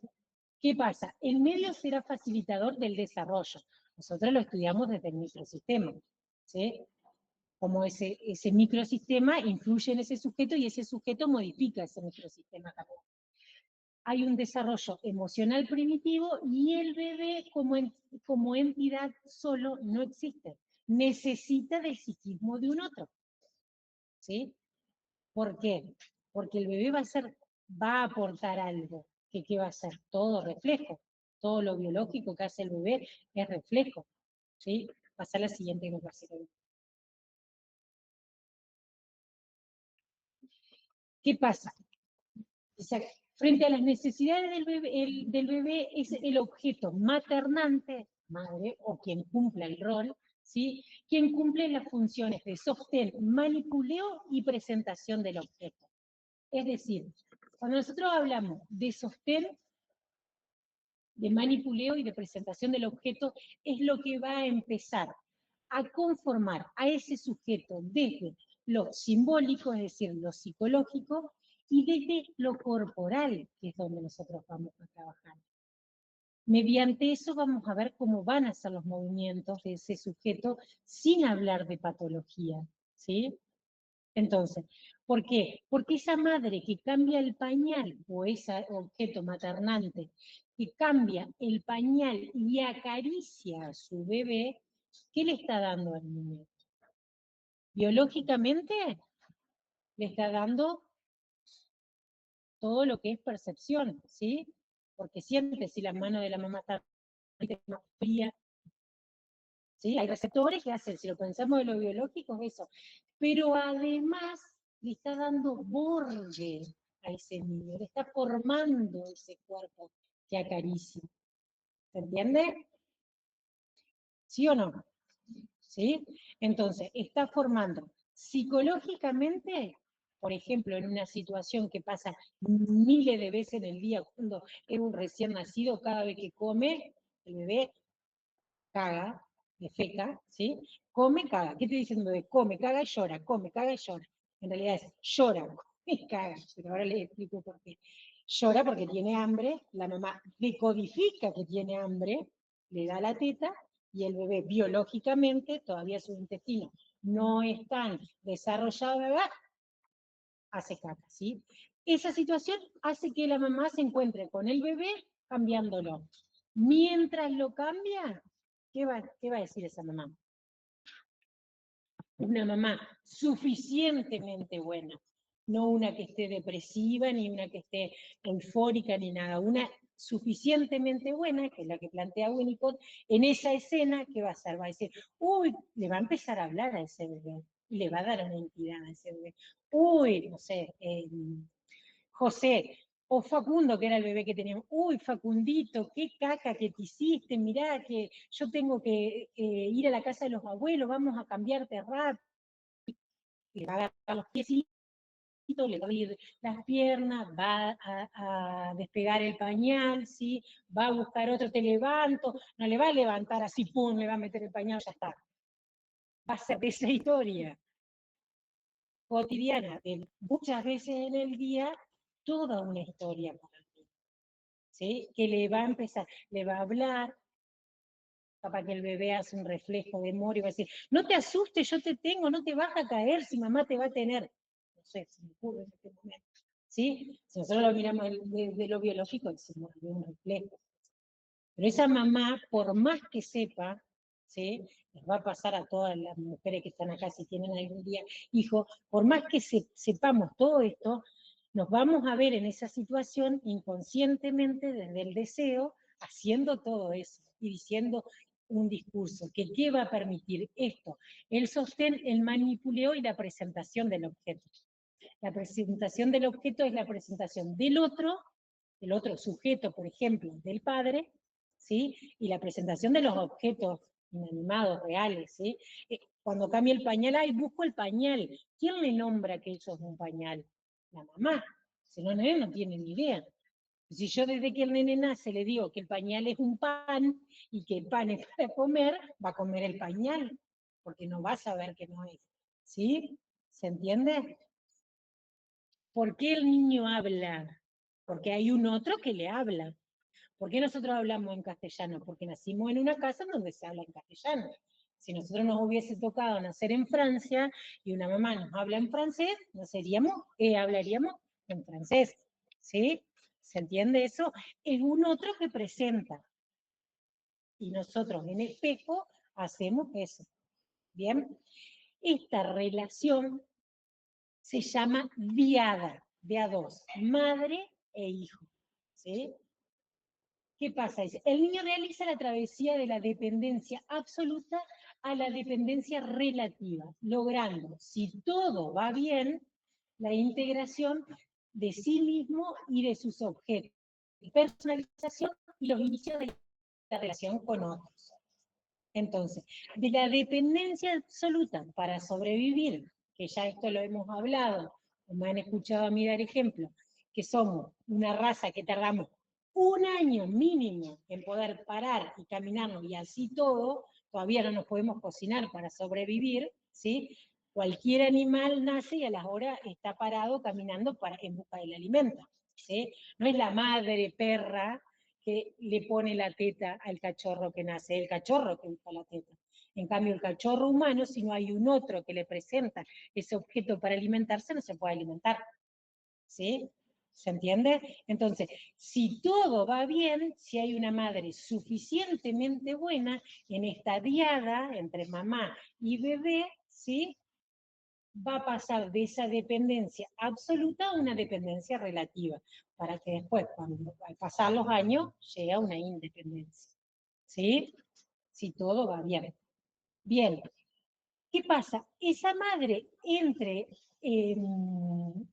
¿qué pasa? El medio será facilitador del desarrollo. Nosotros lo estudiamos desde el microsistema, ¿sí? Como ese microsistema influye en ese sujeto y ese sujeto modifica ese microsistema también. hay un desarrollo emocional primitivo y el bebé como entidad solo no existe. Necesita del psiquismo de un otro. ¿Sí? ¿Por qué? Porque el bebé va a aportar algo. ¿Qué va a ser? Todo reflejo. Todo lo biológico que hace el bebé es reflejo. ¿Sí? Pasa a la siguiente grabación. ¿Qué pasa? O sea, frente a las necesidades del bebé es el objeto maternante, madre, o quien cumpla el rol, ¿sí? Quien cumple las funciones de sostén, manipuleo y presentación del objeto. Es decir, cuando nosotros hablamos de sostén, de manipuleo y de presentación del objeto, es lo que va a empezar a conformar a ese sujeto desde lo simbólico, es decir, lo psicológico, y desde lo corporal, que es donde nosotros vamos a trabajar. Mediante eso vamos a ver cómo van a ser los movimientos de ese sujeto sin hablar de patología, ¿sí? Entonces, ¿por qué? Porque esa madre que cambia el pañal o ese objeto maternante que cambia el pañal y acaricia a su bebé, ¿qué le está dando al niño? Biológicamente le está dando todo lo que es percepción, ¿sí? Porque siente si la mano de la mamá está fría, ¿sí? Hay receptores que hacen, si lo pensamos de lo biológico, es eso. Pero además le está dando borde a ese niño, le está formando ese cuerpo que acaricia. ¿Se entiende? ¿Sí o no? ¿Sí? Entonces, está formando psicológicamente, por ejemplo, en una situación que pasa miles de veces en el día, cuando es un recién nacido, cada vez que come, el bebé caga, defeca, ¿sí? Come, caga. ¿Qué te dice un bebé? Come, caga y llora, come, caga y llora. En realidad es llora, come y caga. Pero ahora les explico por qué. Llora porque tiene hambre, la mamá decodifica que tiene hambre, le da la teta, y el bebé biológicamente, todavía su intestino no es tan desarrollado, ¿verdad? Hace caca, ¿sí? Esa situación hace que la mamá se encuentre con el bebé cambiándolo. Mientras lo cambia, ¿qué va a decir esa mamá? Una mamá suficientemente buena, no una que esté depresiva, ni una que esté eufórica, ni nada, una suficientemente buena, que es la que plantea Winnicott, en esa escena, ¿qué va a hacer? Va a decir, uy, le va a empezar a hablar a ese bebé, y le va a dar una entidad a ese bebé. Uy, no sé, José, o Facundo, que era el bebé que teníamos, uy, Facundito, qué caca que te hiciste, mirá que yo tengo que ir a la casa de los abuelos, vamos a cambiarte rápido. Le va a agarrar los piecitos, le va a abrir las piernas, va a despegar el pañal, ¿sí? Va a buscar otro, te levanto, no le va a levantar así, pum, le va a meter el pañal, ya está. Va a ser de esa historia cotidiana, de muchas veces en el día, toda una historia para mí, ¿sí? Que le va a empezar, le va a hablar, para que el bebé hace un reflejo de amor y va a decir, no te asustes, yo te tengo, no te vas a caer si mamá te va a tener. No sé, se me ocurre en este momento. ¿Sí? Si nosotros lo miramos de lo biológico, decimos, es un reflejo. Pero esa mamá, por más que sepa, ¿sí? Les va a pasar a todas las mujeres que están acá, si tienen algún día hijos, por más que sepamos todo esto, nos vamos a ver en esa situación inconscientemente desde el deseo, haciendo todo eso y diciendo un discurso que ¿qué va a permitir esto? El sostén, el manipuleo y la presentación del objeto. La presentación del objeto es la presentación del otro sujeto, por ejemplo, del padre, ¿sí? Y la presentación de los objetos inanimados, reales, ¿sí? Cuando cambia el pañal, ¡ay, busco el pañal! ¿Quién le nombra que eso es un pañal? La mamá. Si no, el nene no tiene ni idea. Si yo desde que el nene nace le digo que el pañal es un pan y que el pan es para comer, va a comer el pañal, porque no va a saber que no es. ¿Sí? ¿Se entiende? ¿Por qué el niño habla? Porque hay un otro que le habla. ¿Por qué nosotros hablamos en castellano? Porque nacimos en una casa donde se habla en castellano. Si nosotros nos hubiese tocado nacer en Francia y una mamá nos habla en francés, hablaríamos en francés, ¿sí? ¿Se entiende eso? Es un otro que presenta. Y nosotros en espejo hacemos eso. ¿Bien? Esta relación se llama diada, de a dos, madre e hijo. ¿Sí? ¿Qué pasa? El niño realiza la travesía de la dependencia absoluta a la dependencia relativa, logrando, si todo va bien, la integración de sí mismo y de sus objetos, personalización y los inicios de la relación con otros. Entonces, de la dependencia absoluta para sobrevivir, que ya esto lo hemos hablado, o me han escuchado a mí dar ejemplo, que somos una raza que tardamos un año mínimo en poder parar y caminarnos, y así todo, todavía no nos podemos cocinar para sobrevivir, ¿sí? Cualquier animal nace y a las horas está parado caminando en busca del alimento, ¿sí? No es la madre perra que le pone la teta al cachorro que nace, el cachorro que busca la teta. En cambio, el cachorro humano, si no hay un otro que le presenta ese objeto para alimentarse, no se puede alimentar. ¿Sí? ¿Se entiende? Entonces, si todo va bien, si hay una madre suficientemente buena en esta diada entre mamá y bebé, ¿sí? Va a pasar de esa dependencia absoluta a una dependencia relativa, para que después, al pasar los años, llegue a una independencia. ¿Sí? Si todo va bien. Bien, ¿qué pasa? Esa madre, entre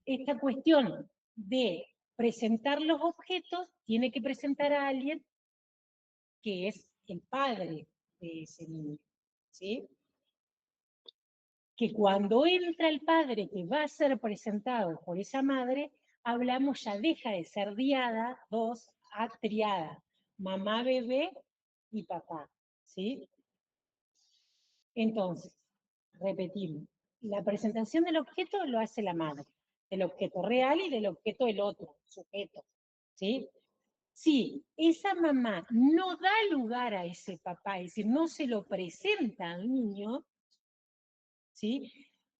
esta cuestión de presentar los objetos, tiene que presentar a alguien que es el padre de ese niño. ¿Sí? Que cuando entra el padre que va a ser presentado por esa madre, hablamos, ya deja de ser diada, dos, a triada, mamá, bebé y papá, ¿sí? Entonces, repetimos, la presentación del objeto lo hace la madre, del objeto real y del objeto del otro, sujeto, ¿sí? Si esa mamá no da lugar a ese papá, es decir, no se lo presenta al niño, ¿sí?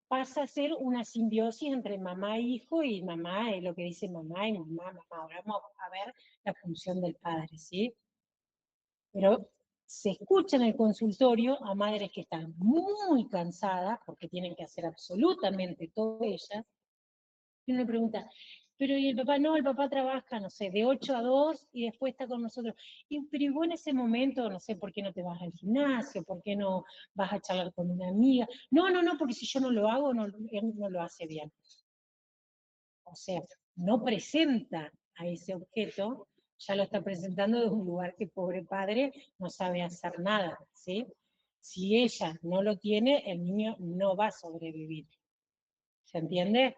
Pasa a ser una simbiosis entre mamá e hijo, y mamá es lo que dice mamá y mamá. Ahora vamos a ver la función del padre, ¿sí? Pero se escucha en el consultorio a madres que están muy cansadas porque tienen que hacer absolutamente todo ellas, y uno le pregunta, pero ¿y el papá? No, el papá trabaja, no sé, de 8 a 2 y después está con nosotros. Pero y vos en ese momento, no sé, ¿por qué no te vas al gimnasio? ¿Por qué no vas a charlar con una amiga? No, porque si yo no lo hago, él no lo hace bien. O sea, no presenta a ese objeto, ya lo está presentando de un lugar que pobre padre no sabe hacer nada, ¿sí? Si ella no lo tiene, el niño no va a sobrevivir. ¿Se entiende?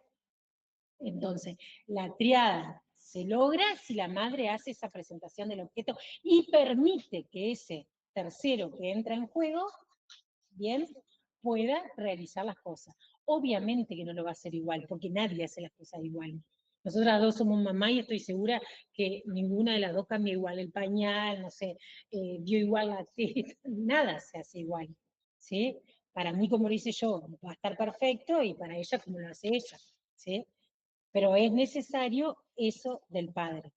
Entonces, la triada se logra si la madre hace esa presentación del objeto y permite que ese tercero que entra en juego, bien, pueda realizar las cosas. Obviamente que no lo va a hacer igual, porque nadie hace las cosas igual. Nosotras dos somos mamá y estoy segura que ninguna de las dos cambia igual el pañal, no sé, dio igual la teta, nada se hace igual, ¿sí? Para mí, como lo hice yo, va a estar perfecto, y para ella, como lo hace ella, ¿sí? Pero es necesario eso del padre.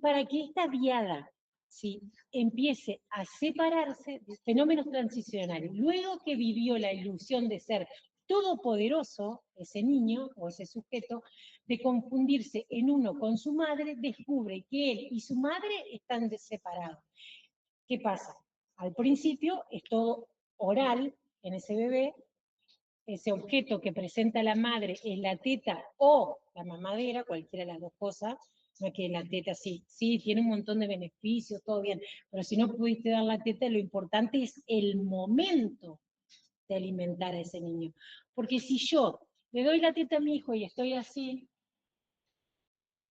Para que esta diada, ¿sí?, empiece a separarse de fenómenos transicionales, luego que vivió la ilusión de ser todopoderoso, ese niño o ese sujeto, de confundirse en uno con su madre, descubre que él y su madre están separados. ¿Qué pasa? Al principio es todo oral en ese bebé. Ese objeto que presenta la madre es la teta o la mamadera, cualquiera de las dos cosas. No es que la teta sí tiene un montón de beneficios, todo bien, pero si no pudiste dar la teta, lo importante es el momento de alimentar a ese niño. Porque si yo le doy la teta a mi hijo y estoy así,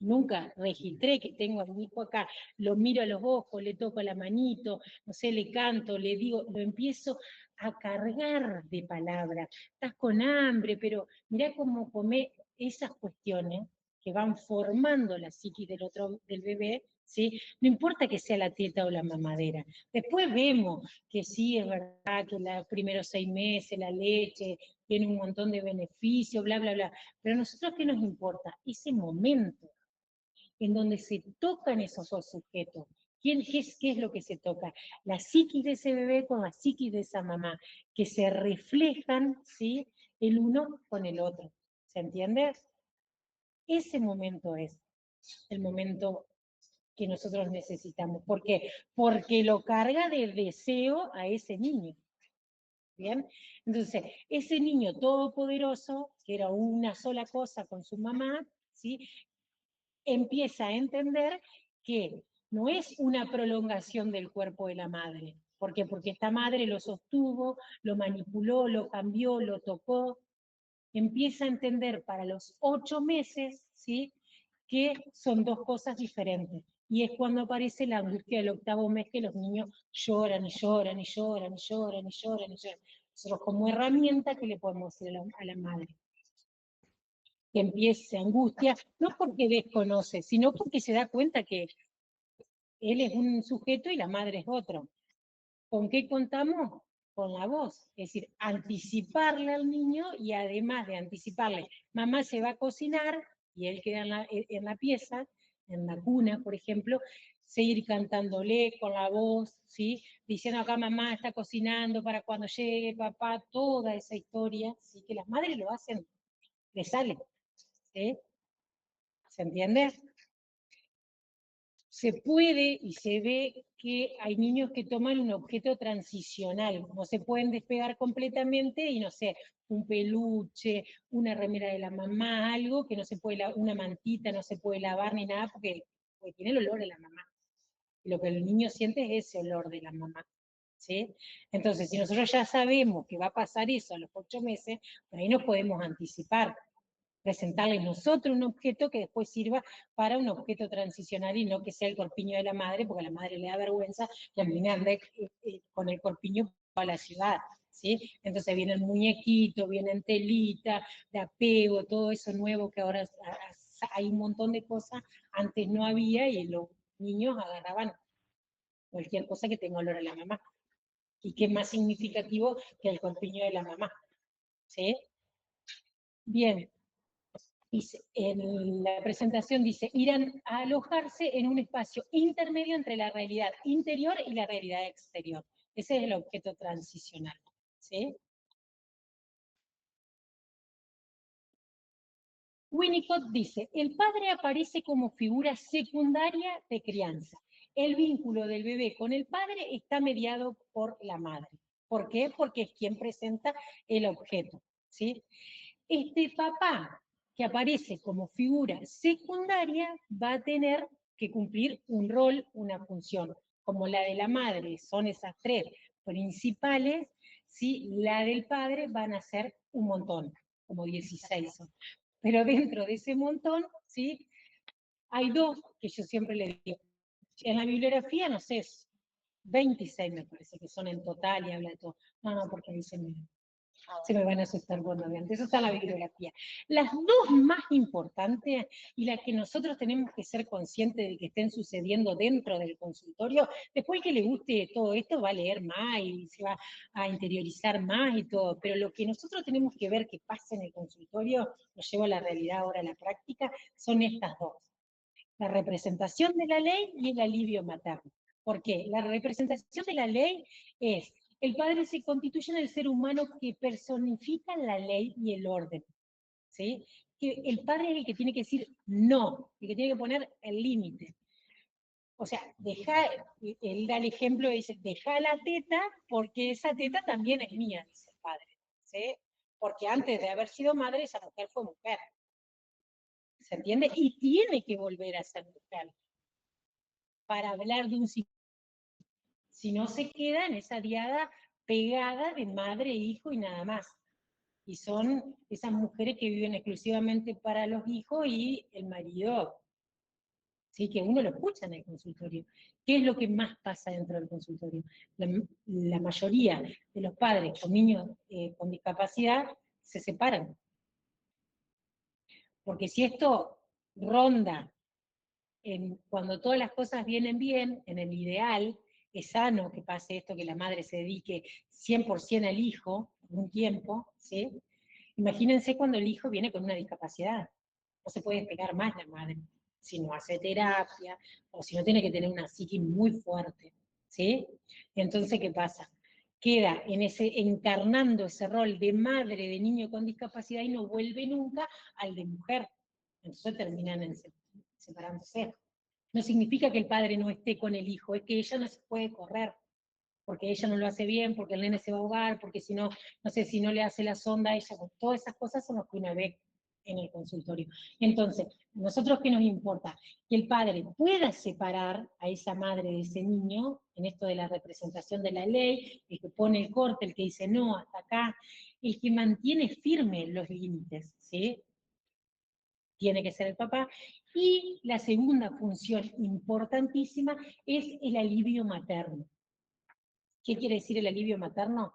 nunca registré que tengo a mi hijo acá, lo miro a los ojos, le toco la manito, no sé, le canto, le digo, lo empiezo a cargar de palabras. Estás con hambre, pero mirá cómo come, esas cuestiones que van formando la psiquis del bebé, ¿sí? No importa que sea la teta o la mamadera. Después vemos que sí, es verdad que los primeros 6 meses la leche tiene un montón de beneficios, bla, bla, bla. Pero a nosotros, ¿qué nos importa? Ese momento en donde se tocan esos dos sujetos. ¿Qué es lo que se toca? La psiquis de ese bebé con la psiquis de esa mamá, que se reflejan, ¿sí?, el uno con el otro. ¿Se entiende? Ese momento es el momento que nosotros necesitamos. ¿Por qué? Porque lo carga de deseo a ese niño. ¿Bien? Entonces, ese niño todopoderoso, que era una sola cosa con su mamá, ¿sí?, empieza a entender que no es una prolongación del cuerpo de la madre. ¿Por qué? Porque esta madre lo sostuvo, lo manipuló, lo cambió, lo tocó. Empieza a entender para los 8 meses, ¿sí?, que son dos cosas diferentes. Y es cuando aparece la angustia del 8º mes, que los niños lloran y lloran y lloran y lloran y lloran y lloran. Nosotros como herramienta, ¿qué le podemos decir a la madre? Que empiece angustia, no porque desconoce, sino porque se da cuenta que él es un sujeto y la madre es otro. ¿Con qué contamos? Con la voz, es decir, anticiparle al niño y además de anticiparle, mamá se va a cocinar y él queda en la pieza, en la cuna, por ejemplo, seguir cantándole con la voz, ¿sí?, diciendo acá mamá está cocinando para cuando llegue papá, toda esa historia, ¿sí?, que las madres lo hacen, le sale, ¿sí? ¿Se entiende? Se puede y se ve que hay niños que toman un objeto transicional, no se pueden despegar completamente y no sé, un peluche, una remera de la mamá, algo que no se puede, una mantita, no se puede lavar ni nada porque tiene el olor de la mamá. Y lo que el niño siente es ese olor de la mamá, ¿sí? Entonces, si nosotros ya sabemos que va a pasar eso a los 8 meses, por ahí nos podemos anticipar. Presentarle nosotros un objeto que después sirva para un objeto transicional y no que sea el corpiño de la madre, porque a la madre le da vergüenza que a mí me ande con el corpiño a la ciudad, ¿sí? Entonces viene el muñequito, viene en telita, de apego, todo eso nuevo que ahora hay un montón de cosas, antes no había y los niños agarraban cualquier cosa que tenga olor a la mamá. Y qué más significativo que el corpiño de la mamá, ¿sí? Bien. Dice, en la presentación dice, irán a alojarse en un espacio intermedio entre la realidad interior y la realidad exterior. Ese es el objeto transicional, ¿sí? Winnicott dice, el padre aparece como figura secundaria de crianza. El vínculo del bebé con el padre está mediado por la madre. ¿Por qué? Porque es quien presenta el objeto, ¿sí? Este papá que aparece como figura secundaria va a tener que cumplir un rol, una función, como la de la madre, son esas 3 principales, ¿sí? La del padre van a ser un montón, como 16 son. Pero dentro de ese montón, ¿sí?, hay 2 que yo siempre le digo. En la bibliografía, no sé, 26 me parece que son en total y habla de todo. No, porque dicen se me van a asustar cuando vean. Eso está en la bibliografía. Las 2 más importantes y las que nosotros tenemos que ser conscientes de que estén sucediendo dentro del consultorio, después que le guste todo esto va a leer más y se va a interiorizar más y todo, pero lo que nosotros tenemos que ver que pasa en el consultorio, lo llevo a la realidad ahora, a la práctica, son estas 2. La representación de la ley y el alivio materno. ¿Por qué? La representación de la ley es, el padre se constituye en el ser humano que personifica la ley y el orden, ¿sí? Que el padre es el que tiene que decir no, el que tiene que poner el límite. O sea, él da el ejemplo y dice, deja la teta porque esa teta también es mía, dice el padre, ¿sí? Porque antes de haber sido madre, esa mujer fue mujer. ¿Se entiende? Y tiene que volver a ser mujer para hablar de un ciclo. Si no se queda en esa diada pegada de madre e hijo y nada más. Y son esas mujeres que viven exclusivamente para los hijos y el marido, sí, que uno lo escucha en el consultorio. ¿Qué es lo que más pasa dentro del consultorio? La mayoría de los padres con niños con discapacidad se separan. Porque si esto ronda cuando todas las cosas vienen bien, en el ideal, es sano que pase esto, que la madre se dedique 100% al hijo, un tiempo, ¿sí? Imagínense cuando el hijo viene con una discapacidad, no se puede despegar más la madre, si no hace terapia, o si no tiene que tener una psiquis muy fuerte, ¿sí? Entonces, ¿qué pasa? Queda encarnando ese rol de madre de niño con discapacidad y no vuelve nunca al de mujer. Entonces terminan separándose. No significa que el padre no esté con el hijo, es que ella no se puede correr, porque ella no lo hace bien, porque el nene se va a ahogar, porque si no, no sé, si no le hace la sonda a ella, todas esas cosas son las que uno ve en el consultorio. Entonces, ¿nosotros qué nos importa? Que el padre pueda separar a esa madre de ese niño, en esto de la representación de la ley, el que pone el corte, el que dice no, hasta acá, el que mantiene firme los límites, ¿sí? Tiene que ser el papá. Y la segunda función importantísima es el alivio materno. ¿Qué quiere decir el alivio materno?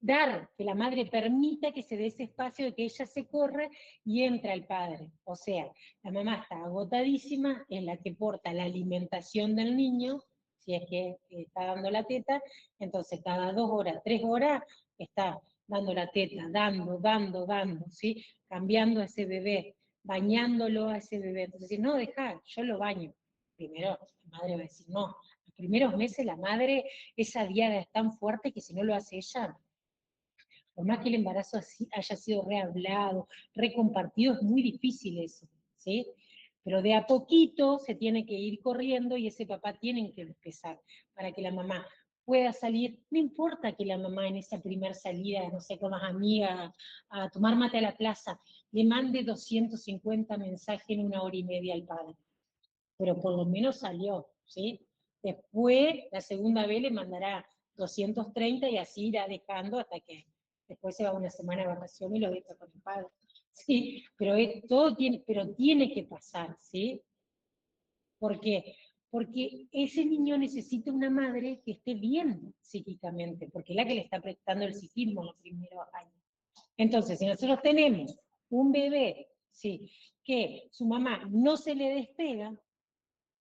Dar, que la madre permita que se dé ese espacio de que ella se corre y entra el padre. O sea, la mamá está agotadísima, es la que porta la alimentación del niño, si es que está dando la teta, entonces cada 2 horas, 3 horas, está dando la teta, dando, ¿sí? Cambiando a ese bebé, bañándolo a ese bebé. Entonces, no, deja, yo lo baño. Primero, la madre va a decir, no, los primeros meses la madre, esa diada es tan fuerte que si no lo hace ella, por más que el embarazo haya sido rehablado, recompartido, es muy difícil eso, ¿sí? Pero de a poquito se tiene que ir corriendo y ese papá tiene que empezar para que la mamá pueda salir. No importa que la mamá en esa primera salida, no sé, con las amigas, a tomar mate a la plaza, le mande 250 mensajes en 1 hora y media al padre. Pero por lo menos salió, ¿sí? Después, la segunda vez le mandará 230 y así irá dejando hasta que después se va una semana de vacación y lo deja con el padre. Sí, pero tiene que pasar, ¿sí? ¿Por qué? Porque ese niño necesita una madre que esté bien psíquicamente, porque es la que le está prestando el psiquismo en los primeros años. Entonces, si nosotros tenemos un bebé, ¿sí?, que su mamá no se le despega,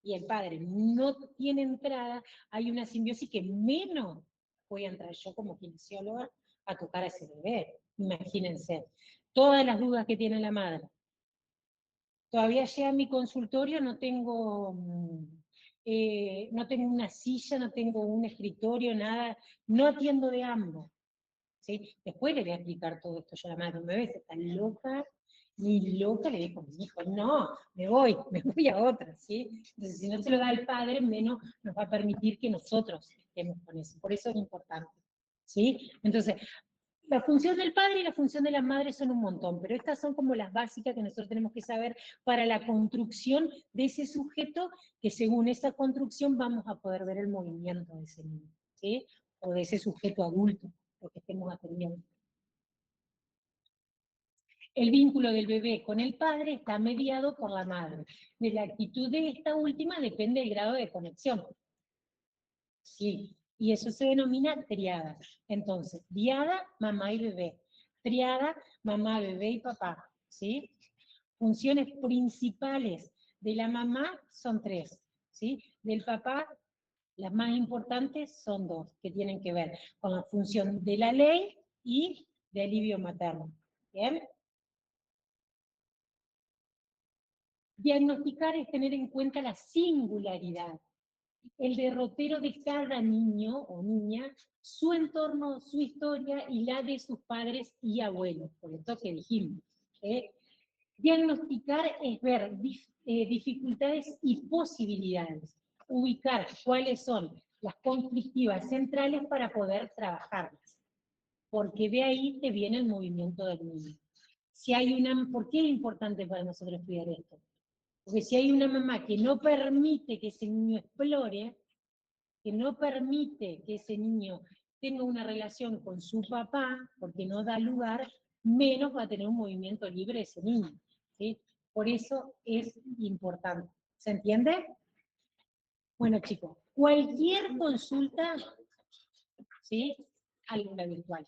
y el padre no tiene entrada, hay una simbiosis que menos voy a entrar yo como kinesióloga a tocar a ese bebé. Imagínense, todas las dudas que tiene la madre. Todavía llega a mi consultorio, no tengo una silla, no tengo un escritorio, nada, no atiendo de ambos. ¿Sí? Después le voy a explicar todo esto yo a la madre, me ves, está loca, ni loca, le digo a mi hijo, no, me voy a otra, ¿sí? Entonces, si no se lo da el padre, menos nos va a permitir que nosotros estemos con eso, por eso es importante, ¿sí? Entonces, la función del padre y la función de la madre son un montón, pero estas son como las básicas que nosotros tenemos que saber para la construcción de ese sujeto, que según esa construcción vamos a poder ver el movimiento de ese niño, ¿sí? O de ese sujeto adulto, lo que estemos atendiendo. El vínculo del bebé con el padre está mediado por la madre. De la actitud de esta última depende el grado de conexión. Sí, y eso se denomina triada. Entonces, diada, mamá y bebé. Triada, mamá, bebé y papá. ¿Sí? Funciones principales de la mamá son 3. ¿Sí? Del papá, las más importantes son 2, que tienen que ver con la función de la ley y de alivio materno. ¿Bien? Diagnosticar es tener en cuenta la singularidad, el derrotero de cada niño o niña, su entorno, su historia y la de sus padres y abuelos, por esto que dijimos. Diagnosticar es ver dificultades y posibilidades, ubicar cuáles son las conflictivas centrales para poder trabajarlas, porque de ahí te viene el movimiento del niño. ¿Por qué es importante para nosotros estudiar esto? Porque si hay una mamá que no permite que ese niño explore, que no permite que ese niño tenga una relación con su papá, porque no da lugar, menos va a tener un movimiento libre ese niño, ¿sí? Por eso es importante. ¿Se entiende? Bueno, chicos, cualquier consulta, ¿sí? Alguna virtual.